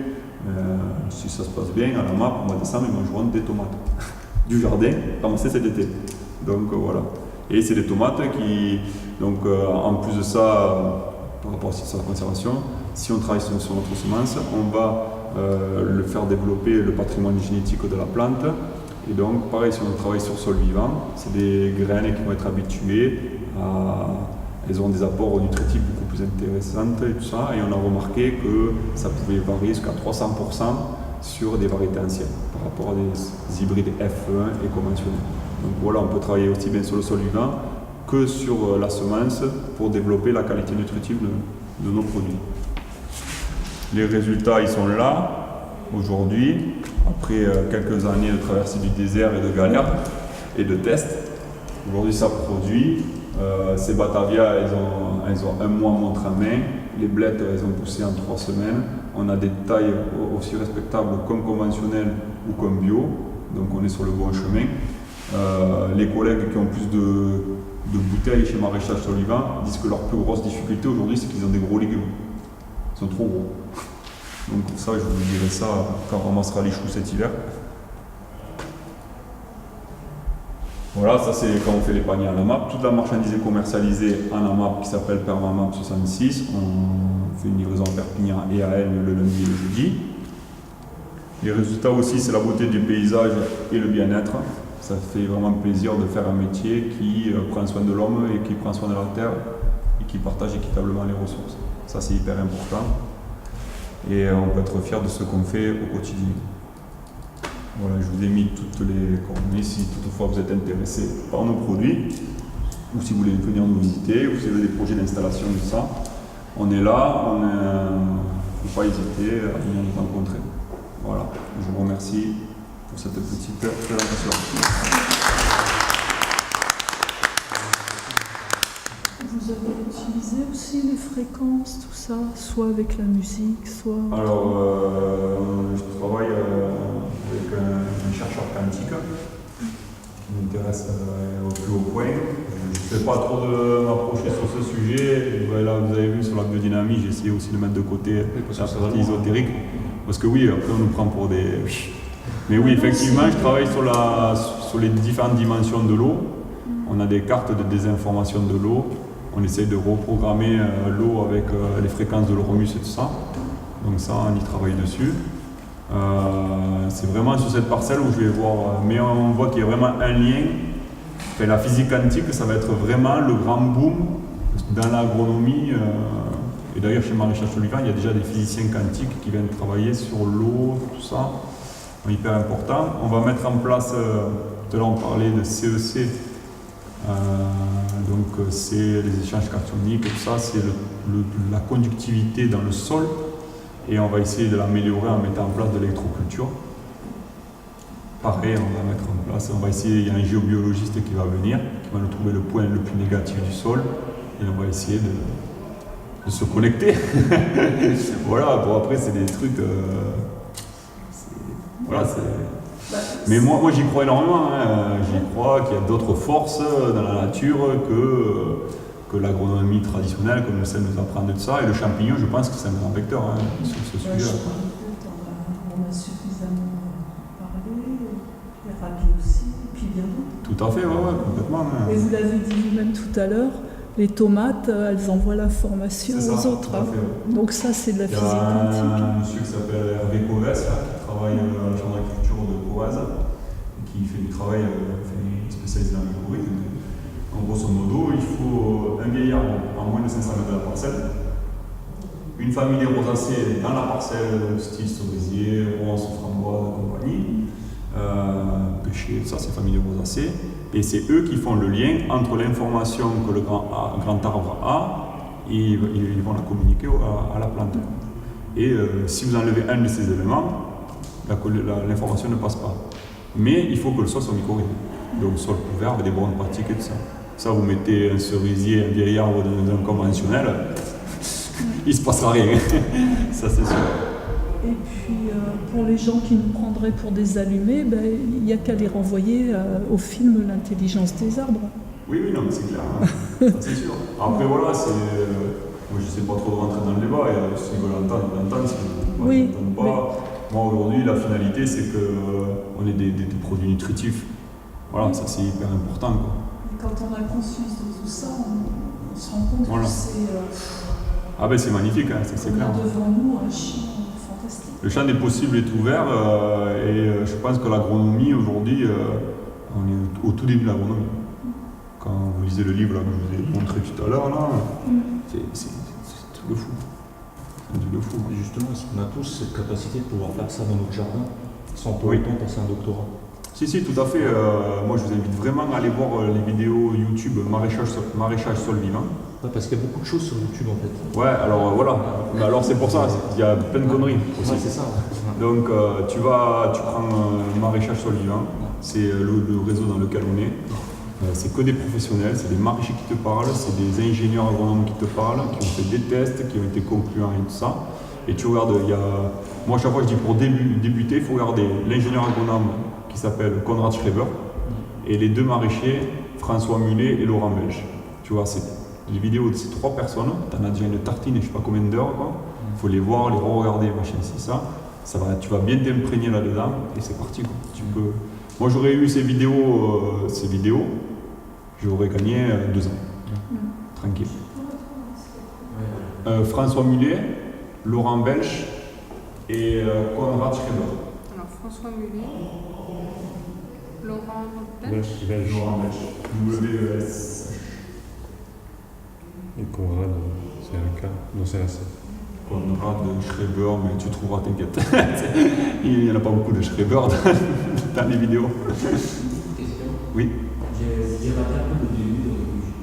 si ça se passe bien, à la MAP, au mois de décembre, ils mangeront des tomates du jardin ramassées cet été. Donc voilà. Et c'est des tomates qui, donc en plus de ça, par rapport à sa conservation, si on travaille sur notre semence, on va le faire développer le patrimoine génétique de la plante. Et donc pareil, si on travaille sur sol vivant, c'est des graines qui vont être habituées elles ont des apports nutritifs beaucoup plus intéressants et tout ça. Et on a remarqué que ça pouvait varier jusqu'à 300% sur des variétés anciennes par rapport à des hybrides F1 et conventionnels. Donc voilà, on peut travailler aussi bien sur le sol vivant que sur la semence pour développer la qualité nutritive de nos produits. Les résultats, ils sont là aujourd'hui, après quelques années de traversée du désert et de galères et de tests. Aujourd'hui, ça produit. Ces Batavia, elles ont 1 mois montre à main. Les blettes, elles ont poussé en 3 semaines. On a des tailles aussi respectables comme conventionnelles ou comme bio. donc on est sur le bon chemin. Les collègues qui ont plus de bouteilles chez Maraîchage Solivan disent que leur plus grosse difficulté aujourd'hui, c'est qu'ils ont des gros légumes. Ils sont trop gros. Donc pour ça, je vous dirai ça quand on ramassera les choux cet hiver. Voilà, ça c'est quand on fait les paniers à la MAP. Toute la marchandise est commercialisée en AMAP qui s'appelle Permamap 66. On fait une livraison à Perpignan et à Elne le lundi et le jeudi. Les résultats aussi, c'est la beauté du paysage et le bien-être. Ça fait vraiment plaisir de faire un métier qui prend soin de l'homme et qui prend soin de la terre et qui partage équitablement les ressources. Ça c'est hyper important. Et on peut être fier de ce qu'on fait au quotidien. Voilà, je vous ai mis toutes les coordonnées si toutefois vous êtes intéressé par nos produits ou si vous voulez venir nous visiter ou si vous avez des projets d'installation de ça. On est là, il ne faut pas hésiter à venir nous rencontrer. Voilà, je vous remercie pour cette petite présentation. Vous avez utilisé aussi les fréquences, tout ça, soit avec la musique, soit... Alors, je travaille avec un chercheur quantique qui m'intéresse au plus haut point. Je ne sais pas trop de m'approcher sur ce sujet. Là, vous avez vu sur la biodynamie, j'ai essayé aussi de mettre de côté la partie ésotérique. Parce que oui, après on nous prend pour des... Mais oui, effectivement, je travaille sur les différentes dimensions de l'eau. On a des cartes de désinformation de l'eau. On essaye de reprogrammer l'eau avec les fréquences de l'Euromus et tout ça. Donc ça, on y travaille dessus. C'est vraiment sur cette parcelle où je vais voir... Mais on voit qu'il y a vraiment un lien. Enfin, la physique quantique, ça va être vraiment le grand boom dans l'agronomie. Et d'ailleurs, chez Maraîchage Solivan, il y a déjà des physiciens quantiques qui viennent travailler sur l'eau, tout ça. C'est hyper important. On va mettre en place, tout à l'heure on parlait de CEC, donc c'est les échanges cationiques, tout ça, c'est la conductivité dans le sol. Et on va essayer de l'améliorer en mettant en place de l'électroculture. Pareil, on va mettre en place, on va essayer, il y a un géobiologiste qui va venir, qui va nous trouver le point le plus négatif du sol. Et on va essayer de se connecter. Voilà, bon après c'est des trucs... voilà, mais moi j'y crois énormément, hein. J'y crois qu'il y a d'autres forces dans la nature que l'agronomie traditionnelle, comme essaie de nous apprendre de ça. Et le champignon, je pense que c'est un grand vecteur sur ce sujet. On a suffisamment parlé, les rabies aussi, et puis bien d'autres. Tout à fait, ouais, complètement. Et vous l'avez dit vous-même tout à l'heure, les tomates, elles envoient l'information aux autres. Fait. Donc ça, c'est de la physique quantique. Il y a un monsieur qui s'appelle Hervé Coves, qui travaille à la Chambre d'agriculture de Coaz, qui fait du travail spécialisé dans l'algorithme. En grosso modo, il faut un vieil arbre en moins de 500 mètres de la parcelle, une famille des rosacées dans la parcelle, donc style cerisier, ronces, framboises, compagnie, pêcher, ça c'est famille des rosacées. Et c'est eux qui font le lien entre l'information que le grand arbre a et ils vont la communiquer à la plante. Et si vous enlevez un de ces éléments, l'information ne passe pas. Mais il faut que le sol soit mycorhize. Donc sol couvert avec des bonnes pratiques et tout ça. Ça, vous mettez un cerisier, un vieil arbre dans un conventionnel, il ne se passera rien. Ça c'est sûr. Et puis, pour les gens qui nous prendraient pour des allumés, il n'y a qu'à les renvoyer au film L'intelligence des arbres. Oui, non, mais c'est clair, hein. Ça c'est sûr. Après, voilà, moi je ne sais pas trop de rentrer dans le débat, et s'ils veulent l'entendre, ils l'entendent, s'ils ne l'entendent pas. Moi, aujourd'hui, la finalité, c'est qu'on ait des produits nutritifs. Voilà, ça c'est hyper important, quoi. Et quand on a conscience de tout ça, on se rend compte que c'est... c'est magnifique, hein, c'est clair. On a devant nous un champ fantastique. Le champ des possibles est ouvert et je pense que l'agronomie aujourd'hui, on est au tout début de l'agronomie. Quand vous lisez le livre là, que je vous ai montré tout à l'heure, c'est tout le fou. C'est un truc de fou. Et justement, est-ce qu'on a tous cette capacité de pouvoir faire ça dans notre jardin sans pour autant passer un doctorat? Si, tout à fait. Moi, je vous invite vraiment à aller voir les vidéos YouTube Maraîchage Sol Vivant. Ouais, parce qu'il y a beaucoup de choses sur YouTube en fait. Ouais, alors voilà. Mais alors c'est pour ça, il y a plein de conneries aussi. Ouais, c'est ça. Donc tu prends Maraîchage Sol Vivant, c'est le réseau dans lequel on est. C'est que des professionnels, c'est des maraîchers qui te parlent, c'est des ingénieurs agronomes qui te parlent, qui ont fait des tests, qui ont été concluants et tout ça. Et tu regardes, moi à chaque fois je dis pour débuter, il faut regarder l'ingénieur agronome qui s'appelle Konrad Schreiber, et les deux maraîchers, François Mullet et Laurent Belge. Tu vois, c'est les vidéos de ces 3 personnes, tu en as déjà une tartine et je sais pas combien d'heures, il faut les voir, les re-regarder, machin, c'est ça. Tu vas bien t'imprégner là-dedans et c'est parti, quoi. Moi j'aurais eu ces vidéos, j'aurais gagné 2 ans, tranquille. François Mullet, Laurent Belge et Konrad Schreiber. Alors François Mullet, Laurent Belge. Laurent Belge. WES. Et Conrad, c'est un K. Non, c'est un C. Konrad Schreiber, mais tu trouveras, t'inquiète. Il n'y en a pas beaucoup de Schreiber dans les vidéos. Question. Oui. J'ai raté un peu le début, donc je ne sais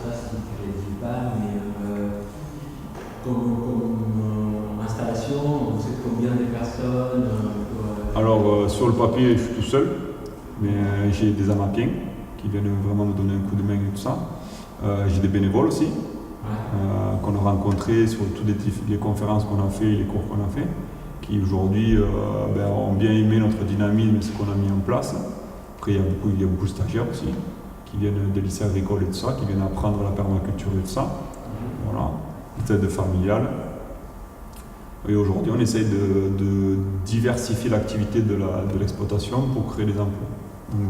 pas si tu l'as dit ou pas, mais comme installation, vous êtes combien de personnes Alors, sur le papier, je suis tout seul, mais j'ai des amapiens qui viennent vraiment me donner un coup de main et tout ça. J'ai des bénévoles aussi, qu'on a rencontrés sur toutes les conférences qu'on a fait, les cours qu'on a fait, qui aujourd'hui ont bien aimé notre dynamisme et ce qu'on a mis en place. Après, il y a beaucoup de stagiaires aussi, qui viennent des lycées agricoles et tout ça, qui viennent apprendre la permaculture et tout ça. Voilà, des aides familiales. Et aujourd'hui, on essaye de diversifier l'activité de l'exploitation pour créer des emplois.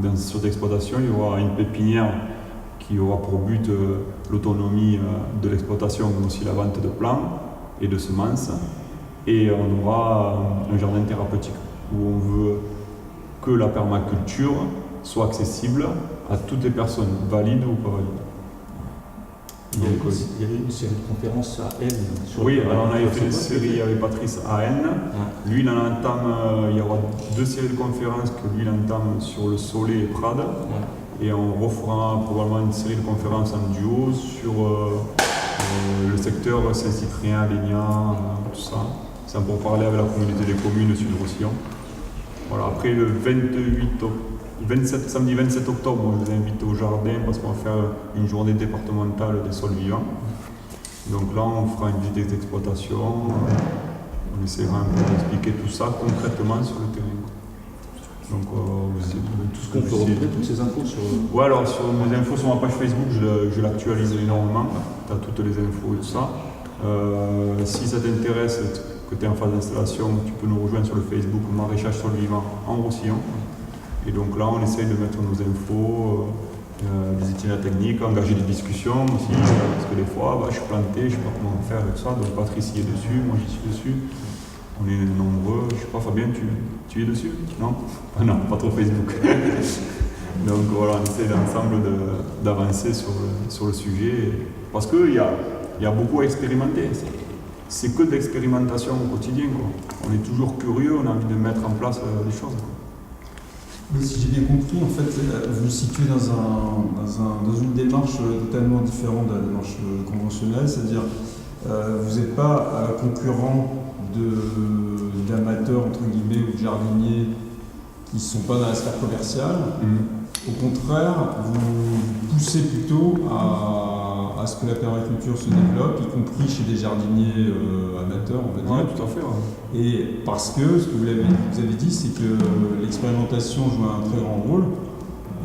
Donc, sur l'exploitation, il y aura une pépinière qui aura pour but l'autonomie de l'exploitation, mais aussi la vente de plants et de semences. Et on aura un jardin thérapeutique où on veut que la permaculture soit accessible à toutes les personnes, valides ou pas valides. Il y avait une série de conférences à N. Oui, alors on avait fait une série avec Patrice à N. Lui, il en entame, il y aura 2 séries de conférences que lui, il entame sur le Soleil et Prades. Et on refera probablement une série de conférences en duo sur le secteur Saint-Cyprien, Légnat, tout ça. C'est pour parler avec la communauté des communes Sud-Roussillon. Voilà, après le samedi 27 octobre, on vous invite au jardin parce qu'on va faire une journée départementale des sols vivants. Donc là, on fera une visite d'exploitation. On essaiera un peu d'expliquer tout ça concrètement sur le terrain. Donc, tout ce qu'on peut retrouver, toutes ces infos sur. Ouais, alors sur mes infos sur ma page Facebook, je l'actualise énormément. Tu as toutes les infos et tout ça. Si ça t'intéresse, que tu es en phase d'installation, tu peux nous rejoindre sur le Facebook Maraîchage Sol Vivant en Roussillon. Et donc là, on essaye de mettre nos infos, des itinéraires techniques, engager des discussions aussi, parce que des fois, je suis planté, je ne sais pas comment faire avec ça. Donc Patrice y est dessus, moi j'y suis dessus. On est nombreux, je ne sais pas, Fabien, tu es dessus? Non? Non, pas trop Facebook. Donc voilà, on essaie ensemble d'avancer sur le sujet, parce qu'il y a beaucoup à expérimenter. C'est que de l'expérimentation au quotidien, quoi. On est toujours curieux, on a envie de mettre en place des choses, quoi. Mais si j'ai bien compris, en fait, vous vous situez dans une démarche totalement différente de la démarche conventionnelle, c'est-à-dire vous n'êtes pas concurrent d'amateurs entre guillemets ou de jardiniers qui ne sont pas dans la sphère commerciale. Au contraire, vous poussez plutôt à ce que la permaculture se développe, y compris chez des jardiniers amateurs, on va dire. Oui, tout à fait. Ouais. Et parce que ce que vous avez dit, c'est que l'expérimentation joue un très grand rôle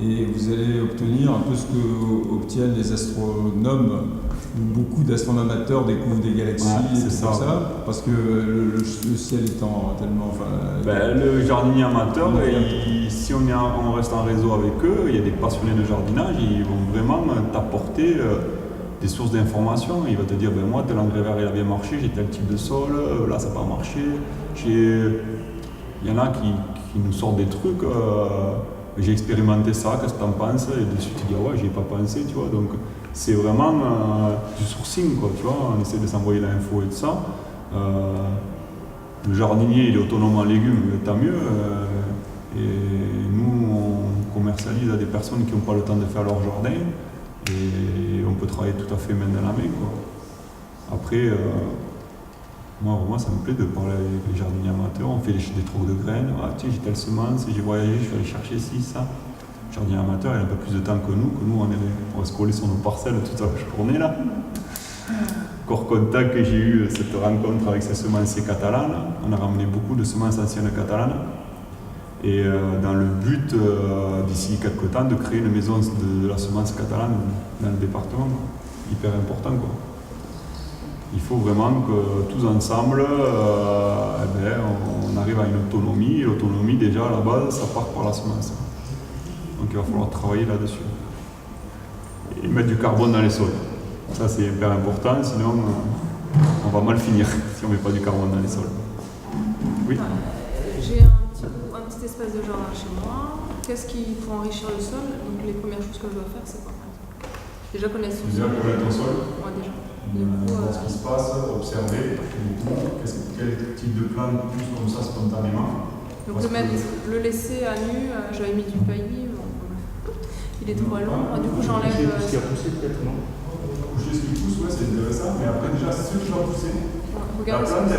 et vous allez obtenir un peu ce que obtiennent les astronomes. Beaucoup d'astronomes amateurs découvrent des galaxies et tout ça, parce que le ciel étant tellement... le jardinier amateur, si on reste en réseau avec eux, il y a des passionnés de jardinage, ils vont vraiment t'apporter des sources d'informations. Il va te dire, moi, tel engrais vert il a bien marché, j'ai tel type de sol, là ça n'a pas marché. Il y en a qui nous sortent des trucs, j'ai expérimenté ça, qu'est-ce que tu en penses? Et dessus tu dis, ouais, j'y ai pas pensé, tu vois. Donc, c'est vraiment du sourcing, quoi, tu vois, on essaie de s'envoyer l'info et tout ça. Le jardinier, il est autonome en légumes, mais tant mieux. Et nous, on commercialise à des personnes qui n'ont pas le temps de faire leur jardin. Et on peut travailler tout à fait main dans la main, quoi. Après, moi, ça me plaît de parler avec les jardiniers amateurs. On fait des trocs de graines. Ah, tu sais, j'ai telle semence, j'ai voyagé, je suis allé chercher ci, ça. Le jardinier amateur, il a un peu plus de temps que nous. On va se coller sur nos parcelles toute la journée, là. Encore contact que j'ai eu cette rencontre avec ces semenciers catalanes. On a ramené beaucoup de semences anciennes catalanes. Et dans le but, d'ici quelques temps, de créer une maison de la semence catalane dans le département. Hyper important, quoi. Il faut vraiment que tous ensemble, on arrive à une autonomie. Et l'autonomie, déjà, à la base, ça part par la semence. Donc il va falloir travailler là-dessus. Et mettre du carbone dans les sols. Ça, c'est hyper important, sinon on va mal finir si on ne met pas du carbone dans les sols. Oui. J'ai un petit espace de jardin chez moi. Qu'est-ce qu'il faut enrichir le sol? Donc les premières choses que je dois faire, c'est quoi? Déjà connaître son sol. Déjà connaître ton sol. Ouais, déjà. Voir ce qui se passe, observer quel type de plante pousse comme ça spontanément. Donc le laisser à nu, j'avais mis du paillis, il est trop long. Du coup j'enlève. Ce qui a poussé peut-être, non? Coucher ce qui pousse, ouais, c'est intéressant, mais après déjà ce qui va pousser. La Regarde plante,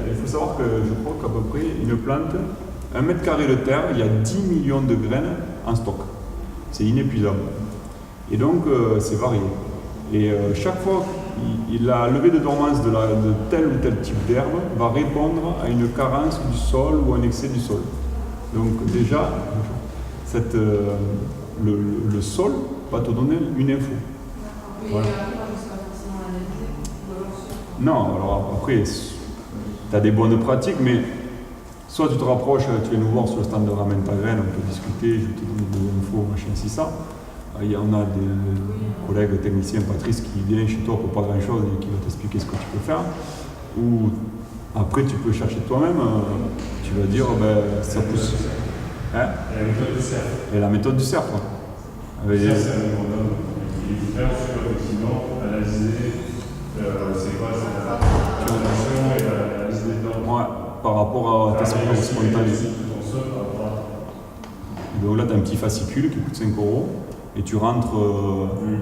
il faut savoir que je crois qu'à peu près une plante, 1 mètre carré de terre, il y a 10 millions de graines en stock. C'est inépuisable. Et donc c'est varié. Et chaque fois la levée de dormance de tel ou tel type d'herbe va répondre à une carence du sol ou un excès du sol. Donc déjà, le sol va te donner une info. Voilà. Non, alors après, tu as des bonnes pratiques, mais soit tu te rapproches, tu viens nous voir sur le stand de Ramène ta graine, on peut discuter, je te donne des infos, machin, si ça. On a des collègues techniciens, Patrice, qui vient chez toi pour pas grand-chose et qui va t'expliquer ce que tu peux faire. Ou après, tu peux chercher toi-même, tu vas dire, ça pousse. Hein? Et la méthode du cerf. Et la méthode du cerf, quoi. C'est un méthode qui est faire sur effectivement analyser c'est quoi la formation et l'analyse des normes. Ouais, par rapport à tes semences spontanées. Donc là, tu as un petit fascicule qui coûte 5 €. Et tu rentres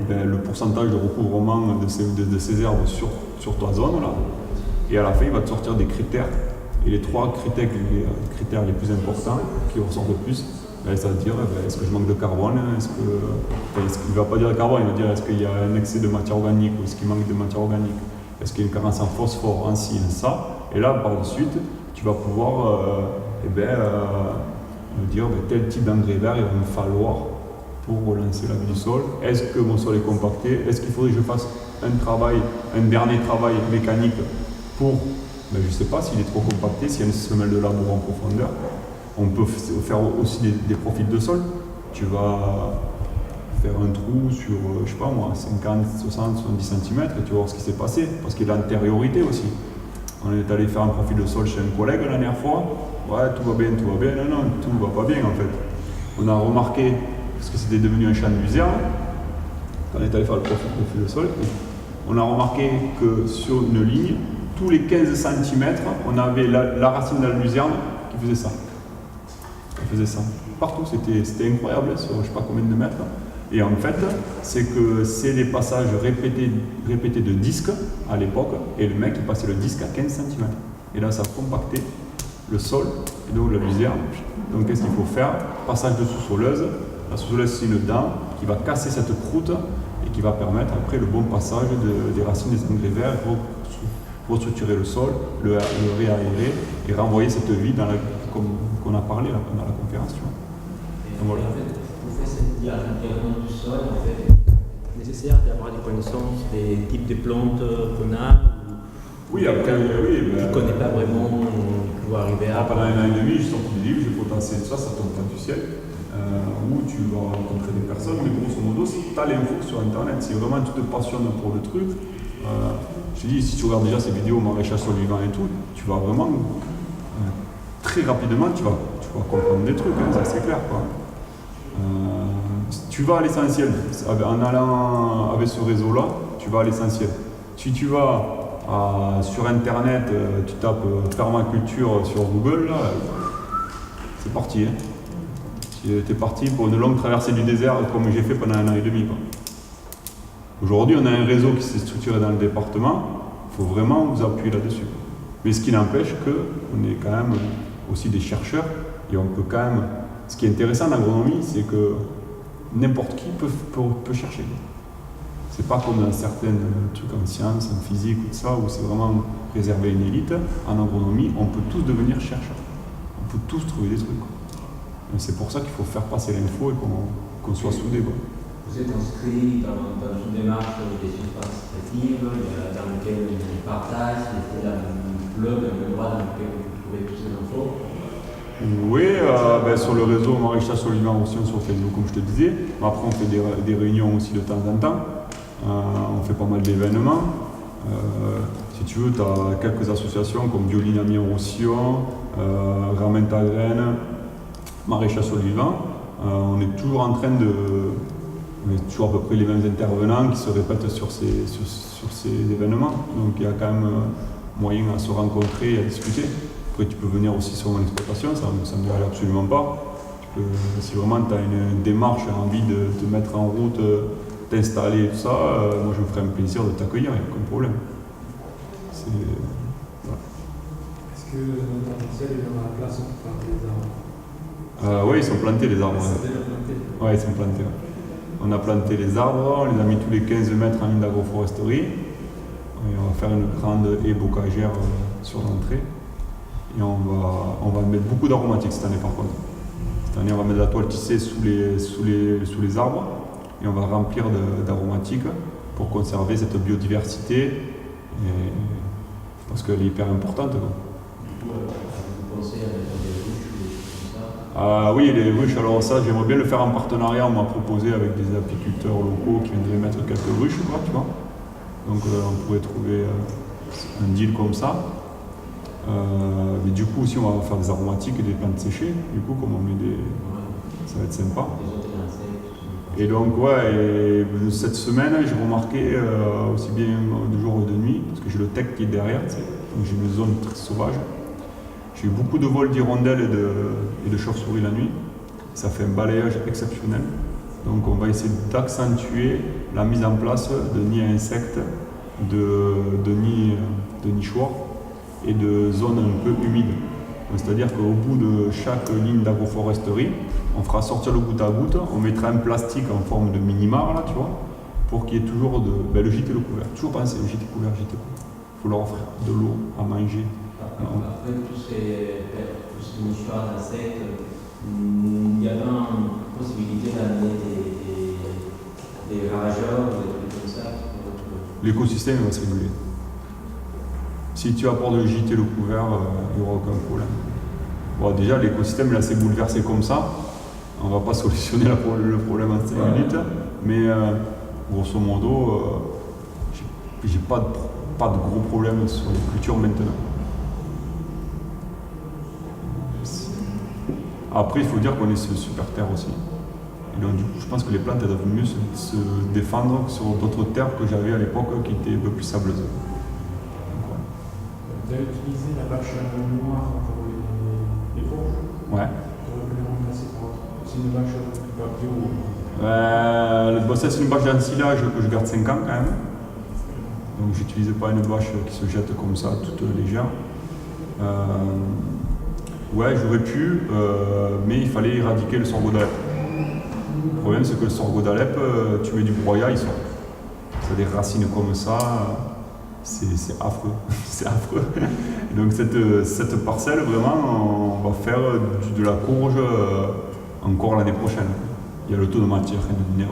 le pourcentage de recouvrement de ces herbes sur ta zone là. Et à la fin, il va te sortir des critères. Et les 3 critères les plus importants qui ressortent le plus, ça va te dire est-ce que je manque de carbone, il ne va pas dire carbone, il va dire est-ce qu'il y a un excès de matière organique ou est-ce qu'il manque de matière organique, est-ce qu'il y a une carence en phosphore, en ci, en ça. Et là, par la suite, tu vas pouvoir me dire tel type d'engrais vert il va me falloir pour relancer la vie du sol. Est-ce que mon sol est compacté? Est-ce qu'il faudrait que je fasse un dernier travail mécanique pour, je ne sais pas s'il est trop compacté, s'il y a une semelle de labour en profondeur. On peut faire aussi des profils de sol. Tu vas faire un trou sur, je sais pas moi, 50, 60, 70 cm et tu vas voir ce qui s'est passé, parce qu'il y a l'antériorité aussi. On est allé faire un profil de sol chez un collègue la dernière fois. Ouais, tout va bien. Non, tout va pas bien en fait. On a remarqué, parce que c'était devenu un champ de luzerne, quand on est allé faire le profil de sol, on a remarqué que sur une ligne, tous les 15 cm, on avait la racine de la luzerne qui faisait ça. Elle faisait ça. Partout, c'était incroyable, sur je ne sais pas combien de mètres. Et en fait, c'est des passages répétés de disques à l'époque, et le mec il passait le disque à 15 cm. Et là, ça a compacté le sol, et donc la luzerne. Donc qu'est-ce qu'il faut faire? Passage de sous-soleuse. La sous-soleuse, c'est une dent qui va casser cette croûte et qui va permettre après le bon passage des racines des engrais verts, restructurer le sol, le réaérer et renvoyer cette vie comme qu'on a parlé là, pendant la conférence. Tu vois. Donc, voilà. En fait, pour faire cette diagramme du sol, en fait, c'est nécessaire d'avoir des connaissances des types de plantes qu'on a. Oui, après, oui. Je ne connais pas vraiment où arriver à. Pendant 1 an et demi, j'ai sorti des livres, j'ai potentiel ça tombe pas du ciel. Où tu vas rencontrer des personnes, mais grosso modo, tu as l'info sur internet. Si vraiment tu te passionnes pour le truc, je te dis, si tu regardes déjà ces vidéos maraîchage sol vivant et tout, tu vas vraiment très rapidement, tu vas comprendre des trucs, hein, ça c'est clair, quoi. Tu vas à l'essentiel. En allant avec ce réseau-là, tu vas à l'essentiel. Si tu vas sur internet, tu tapes permaculture sur Google, là, c'est parti. Hein. Tu es parti pour une longue traversée du désert comme j'ai fait pendant 1 an et demi. Aujourd'hui, on a un réseau qui s'est structuré dans le département, il faut vraiment vous appuyer là-dessus. Mais ce qui n'empêche qu'on est quand même aussi des chercheurs et on peut quand même. Ce qui est intéressant en agronomie, c'est que n'importe qui peut chercher. C'est pas comme dans certains trucs en sciences, en physique ou tout ça, où c'est vraiment réservé à une élite. En agronomie, on peut tous devenir chercheurs. On peut tous trouver des trucs. Et c'est pour ça qu'il faut faire passer l'info et qu'on soit soudés. Vous êtes inscrit dans une démarche d'études participatives dans laquelle on partage, c'est un blog, un endroit dans lequel vous trouvez toutes ces infos. Oui, sur le réseau Maraîchage Solivain aussi sur Facebook, comme je te disais. Après, on fait des réunions aussi de temps en temps. On fait pas mal d'événements. Si tu veux, tu as quelques associations comme Biodynamie en Roussillon, Ramène ta graine, Maraîchage Solivain. On est toujours en train on est toujours à peu près les mêmes intervenants qui se répètent sur ces événements. Donc il y a quand même moyen à se rencontrer et à discuter. Après, tu peux venir aussi sur mon exploitation, ça ne me dérange absolument pas. Si vraiment tu as une démarche, envie de te mettre en route, t'installer et tout ça, moi je me ferai un plaisir de t'accueillir, il n'y a aucun problème. Voilà. Est-ce que notre potentiel est dans la place où on plante les arbres? Oui, ils sont plantés les arbres. C'est déjà planté. Oui, ils sont plantés. Ouais. On a planté les arbres, on les a mis tous les 15 mètres en ligne d'agroforesterie. Et on va faire une grande haie bocagère sur l'entrée. Et on va mettre beaucoup d'aromatiques cette année par contre. Cette année, on va mettre de la toile tissée sous les arbres et on va remplir d'aromatiques pour conserver cette biodiversité parce qu'elle est hyper importante. Vous pensez à mettre des ruches ou des choses comme Ah ça? oui, les ruches, alors ça, j'aimerais bien le faire en partenariat. On m'a proposé avec des apiculteurs locaux qui viendraient mettre quelques ruches, quoi, tu vois. Donc on pourrait trouver un deal comme ça. Mais du coup aussi on va faire des aromatiques et des plantes séchées, du coup comme on met ça va être sympa. Et donc cette semaine j'ai remarqué aussi bien de jour que de nuit, parce que j'ai le tech qui est derrière, donc j'ai une zone très sauvage. J'ai eu beaucoup de vols d'hirondelles et de chauves-souris la nuit, ça fait un balayage exceptionnel. Donc on va essayer d'accentuer la mise en place de nids à insectes, de nichoirs et de zones un peu humides. C'est-à-dire qu'au bout de chaque ligne d'agroforesterie, on fera sortir le goutte à goutte, on mettra un plastique en forme de mini-mare, là, tu vois, pour qu'il y ait toujours le gîte et le couvert. Toujours penser au gîte et couvert, gîte et couvert. Il faut leur offrir de l'eau à manger. Après tous ces nichoirs d'insectes, il y a une possibilité d'amener des ravageurs, des trucs comme ça. L'écosystème va se réguler. Si tu apportes le gîte et le couvert, il n'y aura aucun problème. Bon, déjà, l'écosystème est assez bouleversé comme ça. On ne va pas solutionner le problème en 5 minutes, mais grosso modo, j'ai pas de gros problèmes sur les cultures maintenant. Après, il faut dire qu'on est sur super terre aussi. Et donc, du coup, je pense que les plantes elles doivent mieux se défendre sur d'autres terres que j'avais à l'époque qui étaient un peu plus sableuses. Vous avez utilisé la bâche noire pour les fourches? Ouais. Vous avez les remplacer par autre? C'est une bâche papier ou... Ça, c'est une bâche d'ensilage que je garde 5 ans quand même. Donc j'utilise pas une bâche qui se jette comme ça, toute légère. Ouais, j'aurais pu, mais il fallait éradiquer le sorgho d'Alep. Le problème, c'est que le sorgho d'Alep, tu mets du broyat, il sort. Ça a des racines comme ça. C'est affreux, c'est affreux. Et donc cette parcelle, vraiment, on va faire de la courge encore l'année prochaine. Il y a le taux de matière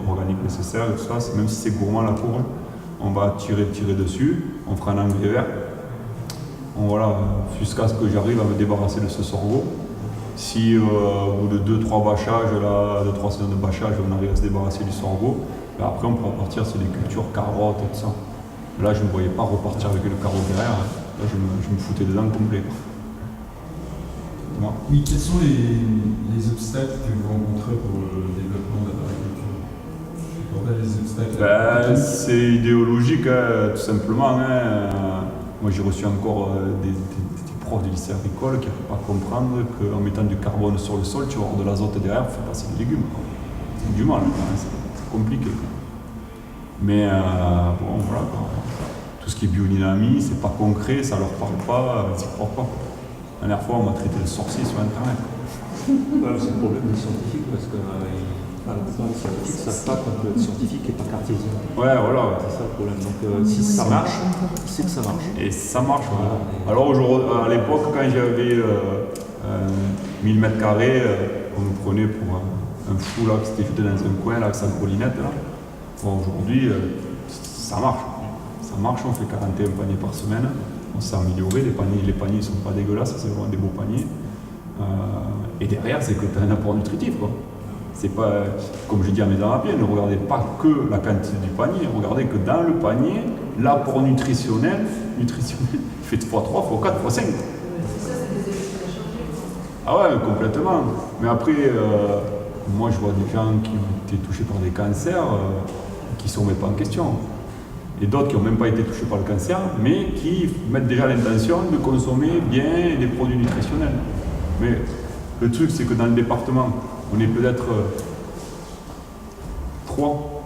organique nécessaire et tout ça, même si c'est gourmand la courge, on va tirer dessus, on fera un engrais vert. Voilà, jusqu'à ce que j'arrive à me débarrasser de ce sorgho. Si au bout de 2-3 bâchages, 2-3 saisons de bâchage, on arrive à se débarrasser du sorgho, après on pourra partir sur des cultures carottes et tout ça. Là, je ne me voyais pas repartir avec le carreau derrière. Là, je me foutais dedans complet. Moi. Oui, quels sont les obstacles que vous rencontrez pour le développement de l'agriculture? Les obstacles c'est idéologique, tout simplement. Moi, j'ai reçu encore des profs de lycée agricole qui n'arrivent pas à comprendre qu'en mettant du carbone sur le sol, tu vas avoir de l'azote derrière pour faire passer des légumes. C'est du mal, c'est compliqué. Mais bon, voilà. Tout ce qui est biodynamie, c'est pas concret, ça leur parle pas, ils n'y croient pas. La dernière fois, on m'a traité de sorcier sur Internet. C'est le problème des scientifiques, parce que la plupart des scientifiques ne savent pas que le scientifique n'est pas cartésien. Ouais, voilà. C'est ça le problème. Donc si ça marche, c'est que ça marche. Et ça marche, voilà. Alors à l'époque, quand j'avais 1000 m², on nous prenait pour un fou là, qui s'était jeté dans un coin là, avec sa gros-linette là. Bon, aujourd'hui, ça marche. Ça marche, on fait 41 paniers par semaine. On s'est amélioré, les paniers ne sont pas dégueulasses, c'est vraiment des beaux paniers. Et derrière, c'est que tu as un apport nutritif, quoi. C'est pas, comme je dis à mes amis, ne regardez pas que la quantité du panier, regardez que dans le panier, l'apport nutritionnel fait x3, x4, x5. C'est ça, c'est des habitudes à changer. Ah ouais, complètement. Mais après, moi je vois des gens qui ont été touchés par des cancers qui ne se remettent pas en question. Et d'autres qui n'ont même pas été touchés par le cancer, mais qui mettent déjà l'intention de consommer bien des produits nutritionnels. Mais le truc, c'est que dans le département, on est peut-être 3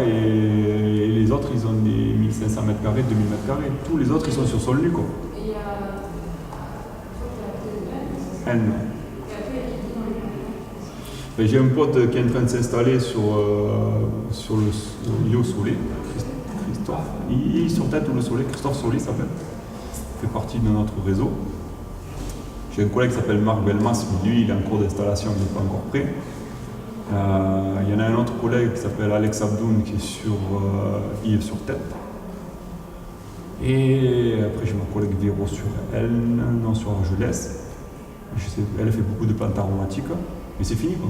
et les autres, ils ont des 1500 mètres carrés, 2000 mètres carrés. Tous les autres, ils sont sur sol nu, quoi. Et il y a. N. Ben, j'ai un pote qui est en train de s'installer sur l'île au Soleil. Christophe. Il est sur tête ou le Soleil, Christophe Soleil s'appelle. Il fait partie de notre réseau. J'ai un collègue qui s'appelle Marc Belmas, lui il est en cours d'installation, il n'est pas encore prêt. Il y en a un autre collègue qui s'appelle Alex Abdoun qui est sur tête. Et après j'ai ma collègue Véro sur Argelès. Elle fait beaucoup de plantes aromatiques, mais c'est fini quoi.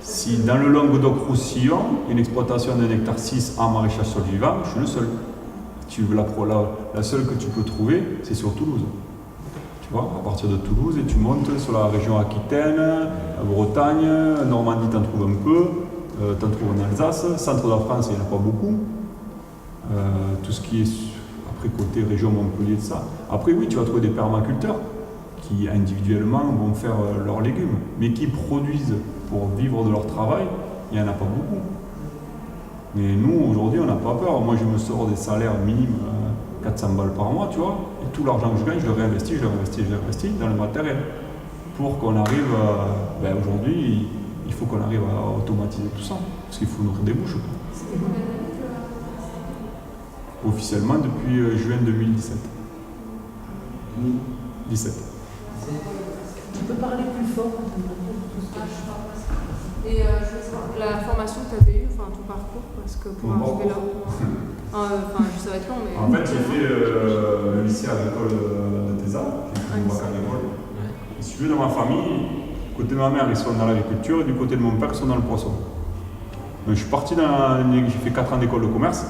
Si dans le Languedoc-Roussillon, une exploitation d'un hectare 6 en maraîchage sol vivant, je suis le seul. La seule que tu peux trouver, c'est sur Toulouse. Tu vois, à partir de Toulouse, et tu montes sur la région Aquitaine, la Bretagne, Normandie, t'en trouves un peu, t'en trouves en Alsace, centre de la France, il n'y en a pas beaucoup. Tout ce qui est après côté région Montpellier, de ça. Après, oui, tu vas trouver des permaculteurs qui individuellement vont faire leurs légumes, mais qui produisent pour vivre de leur travail, il n'y en a pas beaucoup. Mais nous, aujourd'hui, on n'a pas peur. Moi, je me sors des salaires minimes 400 balles par mois, tu vois, et tout l'argent que je gagne, je le réinvestis dans le matériel. Pour qu'on arrive aujourd'hui, il faut qu'on arrive à automatiser tout ça, parce qu'il faut nourrir des bouches. Officiellement depuis juin 2017. 17. Tu peux parler plus fort. Et la formation que tu avais eue, enfin ton parcours, parce que pour arriver là, ça va être long, mais. En fait, j'ai fait le lycée agricole de Téza, j'ai fait mon bac agricole. Et si tu veux, dans ma famille, côté de ma mère, ils sont dans l'agriculture, et du côté de mon père, ils sont dans le poisson. Donc, je suis parti j'ai fait 4 ans d'école de commerce,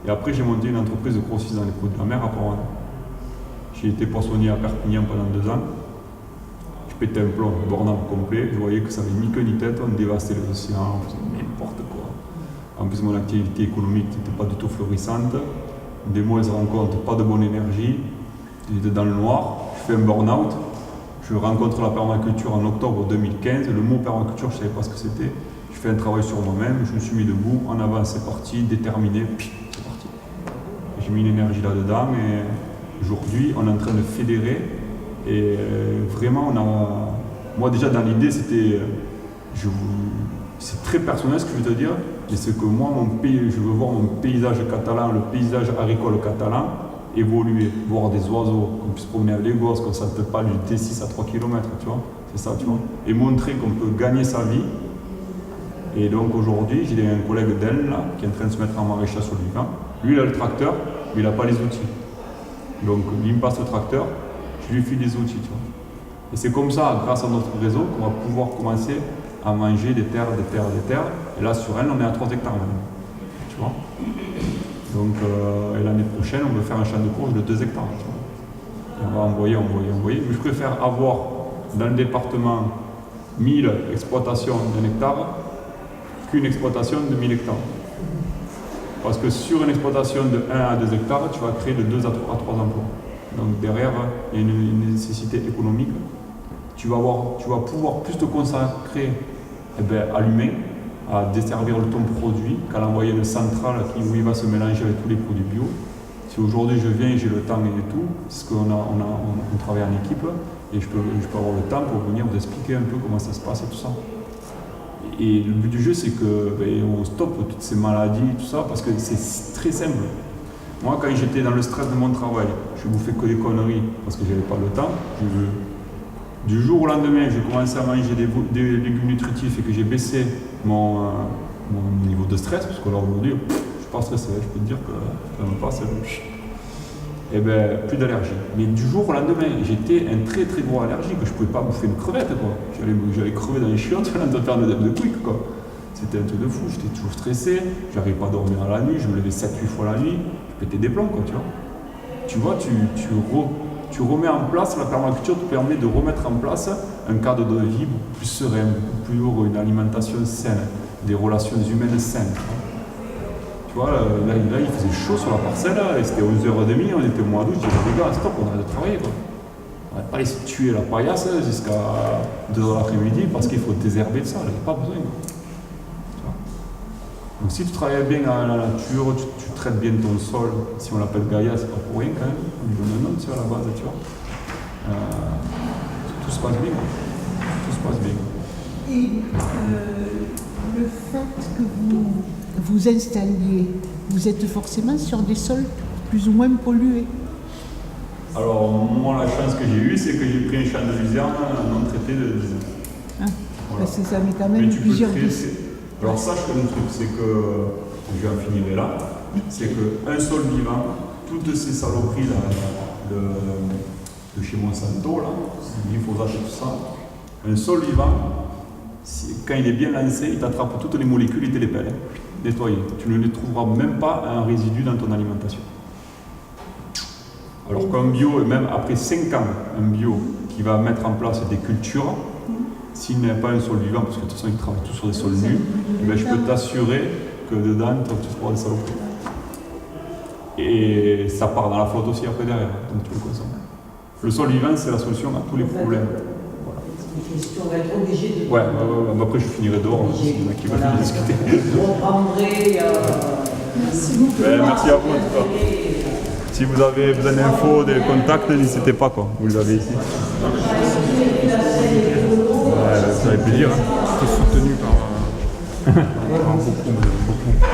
et après, j'ai monté une entreprise de grossiste dans les produits de la mer à Port-Royal. J'ai été poissonnier à Perpignan pendant 2 ans. Je pétais un plomb, burn-out complet. Je voyais que ça n'avait ni queue ni tête, on dévastait les océans, on faisait n'importe quoi. En plus, mon activité économique n'était pas du tout florissante. Des mauvaises rencontres, pas de bonne énergie. J'étais dans le noir, je fais un burn-out. Je rencontre la permaculture en octobre 2015. Le mot permaculture, je ne savais pas ce que c'était. Je fais un travail sur moi-même, je me suis mis debout, en avant, c'est parti, déterminé, c'est parti. J'ai mis une énergie là-dedans et aujourd'hui, on est en train de fédérer. Et vraiment, moi déjà dans l'idée, c'est très personnel ce que je veux te dire, mais c'est que moi, je veux voir mon paysage catalan, le paysage agricole catalan évoluer, voir des oiseaux, qu'on puisse promener avec les gosses, qu'on ne sente pas du T6 à 3 km, tu vois, c'est ça, tu vois, et montrer qu'on peut gagner sa vie. Et donc aujourd'hui, j'ai un collègue d'elle là, qui est en train de se mettre en maraîchage sur le vivant. Lui, il a le tracteur, mais il n'a pas les outils. Donc, il me passe le tracteur, je lui file des outils, tu vois. Et c'est comme ça, grâce à notre réseau, qu'on va pouvoir commencer à manger des terres. Et là, sur elle, on est à 3 hectares même. Tu vois. Donc, et l'année prochaine, on veut faire un champ de courge de 2 hectares. Tu vois. Et on va envoyer. Mais je préfère avoir dans le département 1000 exploitations d'un hectare qu'une exploitation de 1000 hectares. Parce que sur une exploitation de 1 à 2 hectares, tu vas créer de 2 à 3 emplois. Donc derrière, il y a une nécessité économique. Tu vas pouvoir plus te consacrer à l'humain, à desservir ton produit, qu'à l'envoyer une centrale où il va se mélanger avec tous les produits bio. Si aujourd'hui je viens et j'ai le temps et tout, c'est ce qu'on on travaille en équipe, et je peux avoir le temps pour venir vous expliquer un peu comment ça se passe et tout ça. Et le but du jeu, c'est qu'on stoppe toutes ces maladies, tout ça, parce que c'est très simple. Moi, quand j'étais dans le stress de mon travail, je bouffais que des conneries parce que j'avais pas le temps. Du jour au lendemain, j'ai commencé à manger des légumes nutritifs et que j'ai baissé mon niveau de stress, parce que là aujourd'hui, je suis pas stressé, je peux te dire que ça me passe. Et ben, plus d'allergie. Mais du jour au lendemain, j'étais un très très gros allergique, je pouvais pas bouffer une crevette, quoi. J'allais crever dans les chiottes, de faire de quick, quoi. C'était un truc de fou, j'étais toujours stressé, j'arrivais pas à dormir la nuit, je me levais 7-8 fois la nuit, je pétais des plombs, quoi, tu vois. Tu vois, tu remets en place, la permaculture te permet de remettre en place un cadre de vie beaucoup plus serein, beaucoup plus heureux, une alimentation saine, des relations humaines saines. Tu vois, là, il faisait chaud sur la parcelle, et c'était 11h30, on était au mois d'août, je disais, les gars, stop, on arrête de travailler, quoi. On va pas laisser tuer la paillasse jusqu'à 2h l'après-midi parce qu'il faut désherber de ça, il n'y a pas besoin. Donc si tu travailles bien dans la nature, tu traites bien ton sol, si on l'appelle Gaïa, c'est pas pour rien quand même, on lui donne un nom, tu vois, à la base, tu vois. Tout se passe bien. Tout se passe bien. Et le fait que vous vous installiez, vous êtes forcément sur des sols plus ou moins pollués. Alors moi, la chance que j'ai eue, c'est que j'ai pris un champ de luzerne non traité de 10 ans. Ah, voilà. parce que ça met quand même plusieurs vies. Alors sache que le truc, c'est que, je vais en finir là, c'est qu'un sol vivant, toutes ces saloperies là, de chez Monsanto, là, le glyphosate et tout ça, un sol vivant, quand il est bien lancé, il t'attrape toutes les molécules, il te les pèle, nettoyées. Tu ne les trouveras même pas un résidu dans ton alimentation. Alors qu'un bio, même après 5 ans, un bio qui va mettre en place des cultures, s'il n'y a pas un sol vivant, parce que de toute façon ils travaillent tous sur des sols nus, ben, je peux t'assurer que dedans tu trouveras des saloperies. Et ça part dans la flotte aussi après derrière, donc tu le consommes. Le sol vivant, c'est la solution à tous les problèmes. Voilà. On va être obligé de... Ouais, mais après je finirai dehors, s'il y en a qui veulent discuter. Je reprendrai... Merci beaucoup. Merci à vous en tout cas. Si vous avez besoin d'infos, des contacts, n'hésitez pas, quoi. Vous les avez ici. Ça fait plaisir. Hein. J'étais soutenu par beaucoup.